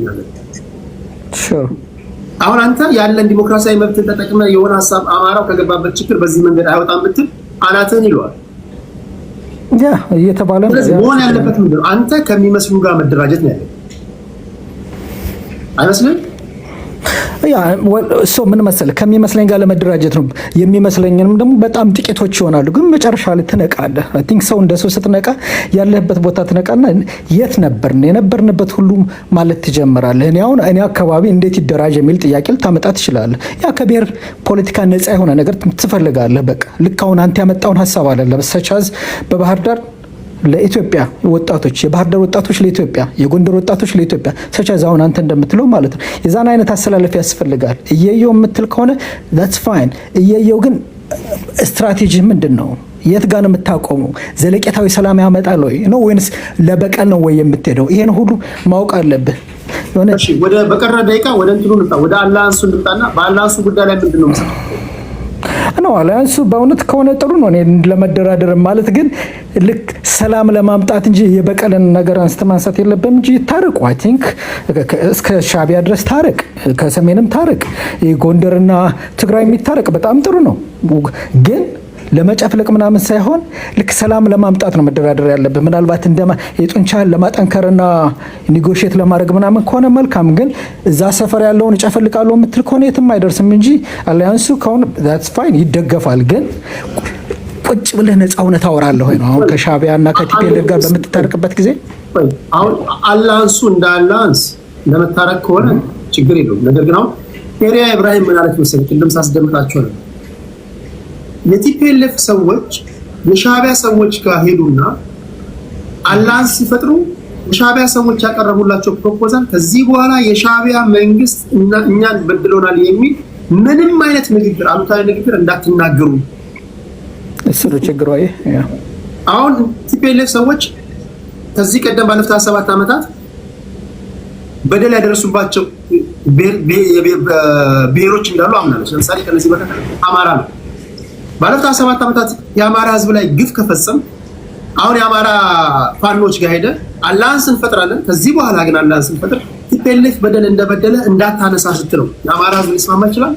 አሁን አንተ ያለን ዲሞክራሲያዊ መብትን ተጠቅመህ የሆነ ሀሳብ አማራው ከገባበት ችግር በዚህ መንገድ አይወጣም ብትል አናትህን ይለዋል። ያ እየተባለ ነው መሆን ያለበት ምንድነው? አንተ ከሚመስሉ ጋር መደራጀት ነው ያለው አይመስልም? ያ እሱ ምን መሰለህ ከሚመስለኝ ጋር ለመደራጀት ነው። የሚመስለኝንም ደግሞ በጣም ጥቂቶች ይሆናሉ፣ ግን መጨረሻ ላይ ትነቃለህ። አይ ቲንክ ሰው እንደሱ ስትነቃ ያለህበት ቦታ ትነቃና የት ነበርን የነበርንበት ሁሉ ማለት ትጀምራለህ። እኔ አካባቢ እንዴት ይደራጅ የሚል ጥያቄ ልታመጣ ትችላለህ። ያ ከብሔር ፖለቲካ ነፃ የሆነ ነገር ትፈልጋለህ። በቃ ልክ አሁን አንተ ያመጣውን ሀሳብ አለ ለበሰቻዝ በባህር ዳር ለኢትዮጵያ ወጣቶች የባህር ዳር ወጣቶች ለኢትዮጵያ የጎንደር ወጣቶች ለኢትዮጵያ ሰቻዝ አሁን አንተ እንደምትለው ማለት ነው። የዛን አይነት አሰላለፍ ያስፈልጋል። እየየው የምትል ከሆነ that's fine። እየየው ግን ስትራቴጂ ምንድን ነው? የት ጋር ነው የምታቆመው? ዘለቄታዊ ሰላም ያመጣል ወይ ነው ወይንስ ለበቀል ነው ወይ የምትሄደው? ይሄን ሁሉ ማወቅ አለብህ። እሺ ወደ በቀረ ደቂቃ ወደ እንትኑ እንጣ ወደ አላንሱ እንጣና በአላንሱ ጉዳይ ላይ ምንድነው መሰለህ ነው አላንሱ በእውነት ከሆነ ጥሩ ነው። እኔ ለመደራደር ማለት ግን ልክ ሰላም ለማምጣት እንጂ የበቀልን ነገር አንስተ ማንሳት የለብም እንጂ ታርቁ። አይ ቲንክ እስከ ሻቢያ ድረስ ታርቅ፣ ከሰሜንም ታርቅ፣ ጎንደርና ትግራይ የሚታረቅ በጣም ጥሩ ነው። ግን ለመጨፍለቅ ምናምን ሳይሆን ልክ ሰላም ለማምጣት ነው መደራደር ያለብህ። ምናልባት እንደማ የጡንቻህን ለማጠንከርና ኒጎሽት ለማድረግ ምናምን ከሆነ መልካም። ግን እዛ ሰፈር ያለውን እጨፈልቃለሁ የምትል ከሆነ የትም አይደርስም እንጂ አሊያንሱ ከሆነ that's fine ይደገፋል። ግን ቁጭ ብለህ ነፃ ሆነህ ታወራለህ ወይ ነው አሁን ከሻቢያና ከቲፒኤልኤፍ ጋር በምትታረቅበት ጊዜ። አሁን አላንሱ እንደ አላንስ ለመታረቅ ከሆነ ችግር የለውም። ነገር ግን አሁን ኬሪያ ኢብራሂም ምን አለች መሰለኝ ቅድም ሳስደምጣቸው ነው የቲፒኤልኤፍ ሰዎች የሻቢያ ሰዎች ጋር ሄዱና አላንስ ሲፈጥሩ የሻቢያ ሰዎች ያቀረቡላቸው ፕሮፖዛል ከዚህ በኋላ የሻቢያ መንግስት እኛን በድሎናል የሚል ምንም አይነት ንግግር አሉታዊ ንግግር እንዳትናገሩ እሱ ነው ችግሩ። አሁን ቲፒኤልኤፍ ሰዎች ከዚህ ቀደም ባለፉት 7 ዓመታት በደል ያደረሱባቸው ብሔሮች እንዳሉ አምናለች። ለምሳሌ ከነዚህ መካከል አማራ ነው። ባለፉት 7 ዓመታት የአማራ ህዝብ ላይ ግፍ ከፈጸም አሁን የአማራ ፋኖች ጋር ሄደ አላንስ እንፈጥራለን ከዚህ በኋላ ግን አላንስ እንፈጥር ቲፒኤልኤፍ በደል እንደበደለ እንዳታነሳ ስትለው የአማራ ህዝብ ሊስማማ ይችላል?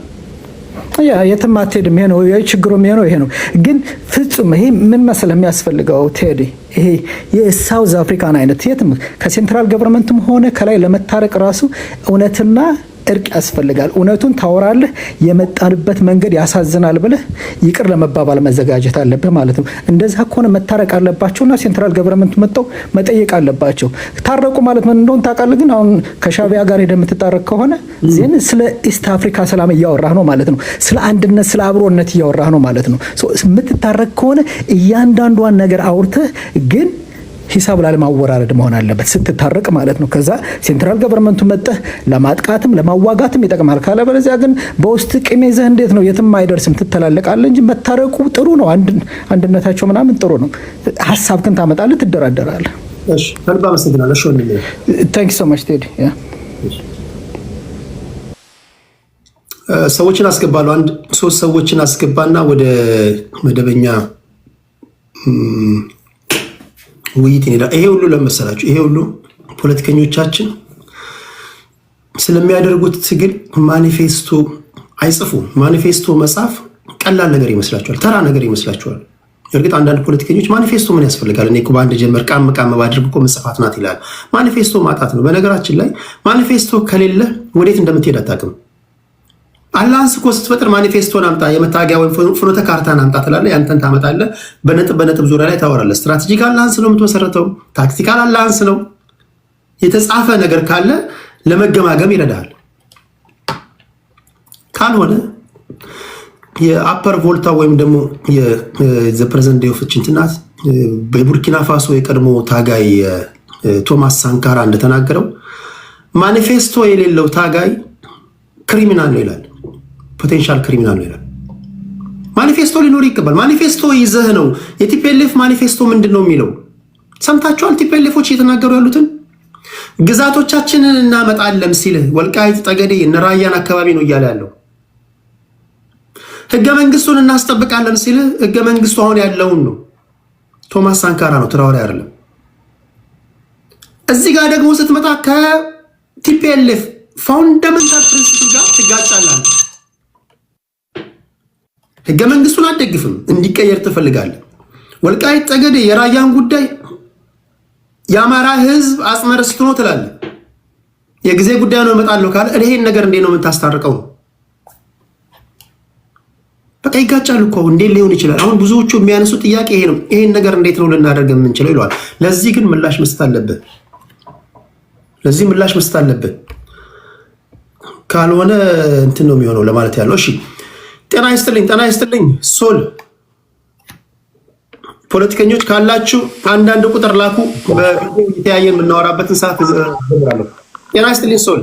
ያ የትም አትሄድም። ይሄ ነው ችግሩ። ይሄ ነው ግን ፍጹም ይሄ ምን መሰለህ የሚያስፈልገው ቴዲ ይሄ የሳውዝ አፍሪካን አይነት የትም ከሴንትራል ገቨርንመንትም ሆነ ከላይ ለመታረቅ ራሱ እውነትና እርቅ ያስፈልጋል። እውነቱን ታወራለህ። የመጣንበት መንገድ ያሳዝናል ብለህ ይቅር ለመባባል መዘጋጀት አለብህ ማለት ነው። እንደዛ ከሆነ መታረቅ አለባቸውና ሴንትራል ገቨርንመንት መጥተው መጠየቅ አለባቸው። ታረቁ ማለት ምን እንደሆነ ታውቃለህ። ግን አሁን ከሻቢያ ጋር ሄደህ የምትታረቅ ከሆነ ዜን ስለ ኢስት አፍሪካ ሰላም እያወራህ ነው ማለት ነው። ስለ አንድነት፣ ስለ አብሮነት እያወራህ ነው ማለት ነው። የምትታረቅ ከሆነ እያንዳንዷን ነገር አውርተህ ግን ሂሳብ ላለማወራረድ መሆን አለበት ስትታረቅ ማለት ነው። ከዛ ሴንትራል ገቨርንመንቱ መጠህ ለማጥቃትም ለማዋጋትም ይጠቅማል። ካለበለዚያ ግን በውስጥ ቂም ይዘህ እንዴት ነው የትም አይደርስም፣ ትተላለቃለህ እንጂ መታረቁ ጥሩ ነው። አንድነታቸው ምናምን ጥሩ ነው። ሀሳብ ግን ታመጣለህ፣ ትደራደራለህ። እሺ ከልብ አመሰግናለሁ። እሺ ወንድሜ ታንክ ዩ ሶ ማች ቴዲ። ሰዎችን አስገባለሁ። አንድ 3 ሰዎችን አስገባና ወደ መደበኛ ውይይት እንሄዳለን። ይሄ ሁሉ ለመሰላችሁ፣ ይሄ ሁሉ ፖለቲከኞቻችን ስለሚያደርጉት ትግል ማኒፌስቶ አይጽፉም። ማኒፌስቶ መጻፍ ቀላል ነገር ይመስላችኋል፣ ተራ ነገር ይመስላችኋል። እርግጥ አንዳንድ ፖለቲከኞች ማኒፌስቶ ምን ያስፈልጋል፣ እኔ እኮ በአንድ ጀመር ቃም ባድርግ እኮ መጽፋት ናት ይላል። ማኒፌስቶ ማጣት ነው። በነገራችን ላይ ማኒፌስቶ ከሌለ ወዴት እንደምትሄድ አታውቅም። አላንስ እኮ ስትፈጥር ማኒፌስቶን አምጣ፣ የመታወቂያ ወይም ፍኖተ ካርታን አምጣ ትላለህ። ያንተን ታመጣለህ። በነጥብ ዙሪያ ላይ ታወራለህ። ስትራቴጂክ አላንስ ነው የምትመሰረተው፣ ታክቲካል አላንስ ነው። የተጻፈ ነገር ካለ ለመገማገም ይረዳል። ካልሆነ የአፐር ቮልታ ወይም ደግሞ የፕሬዝደንት ዴዎፍች እንትናት በቡርኪና ፋሶ የቀድሞ ታጋይ ቶማስ ሳንካራ እንደተናገረው ማኒፌስቶ የሌለው ታጋይ ክሪሚናል ነው ይላል። ፖቴንሻል ክሪሚናል ነው ይላል። ማኒፌስቶ ሊኖር ይገባል። ማኒፌስቶ ይዘህ ነው። የቲፒኤልኤፍ ማኒፌስቶ ምንድን ነው የሚለው ሰምታችኋል? ቲፒኤልኤፎች እየተናገሩ ያሉትን ግዛቶቻችንን እናመጣለን ሲል ወልቃይት ጠገዴ እነ ራያን አካባቢ ነው እያለ ያለው። ህገ መንግስቱን እናስጠብቃለን ሲል ህገ መንግስቱ አሁን ያለውን ነው። ቶማስ ሳንካራ ነው፣ ትራውሬ አይደለም። እዚህ ጋር ደግሞ ስትመጣ ከቲፒኤልኤፍ ፋውንዳሜንታል ፕሪንሲፕል ጋር ትጋጫለህ። ህገ መንግስቱን አትደግፍም፣ እንዲቀየር ትፈልጋለህ። ወልቃይት ጠገዴ የራያን ጉዳይ የአማራ ህዝብ አጽመ ርስቱ ነው ትላለህ። የጊዜ ጉዳይ ነው እመጣለሁ ካለ ይሄን ነገር እንዴት ነው የምታስታርቀው? በቃ ይጋጫሉ እኮ። እንዴት ሊሆን ይችላል? አሁን ብዙዎቹ የሚያነሱ ጥያቄ ይሄ ነው። ይሄን ነገር እንዴት ነው ልናደርግ የምንችለው ይለዋል። ለዚህ ግን ምላሽ መስጠት አለብህ። ለዚህ ምላሽ መስጠት አለብህ። ካልሆነ እንትን ነው የሚሆነው ለማለት ያለው። እሺ ጤና ይስጥልኝ፣ ጤና ይስጥልኝ። ሶል ፖለቲከኞች ካላችሁ አንዳንድ ቁጥር ላኩ። በቪዲዮ የተያየን የምናወራበትን ሰዓት ጀምራለሁ። ጤና ይስጥልኝ ሶል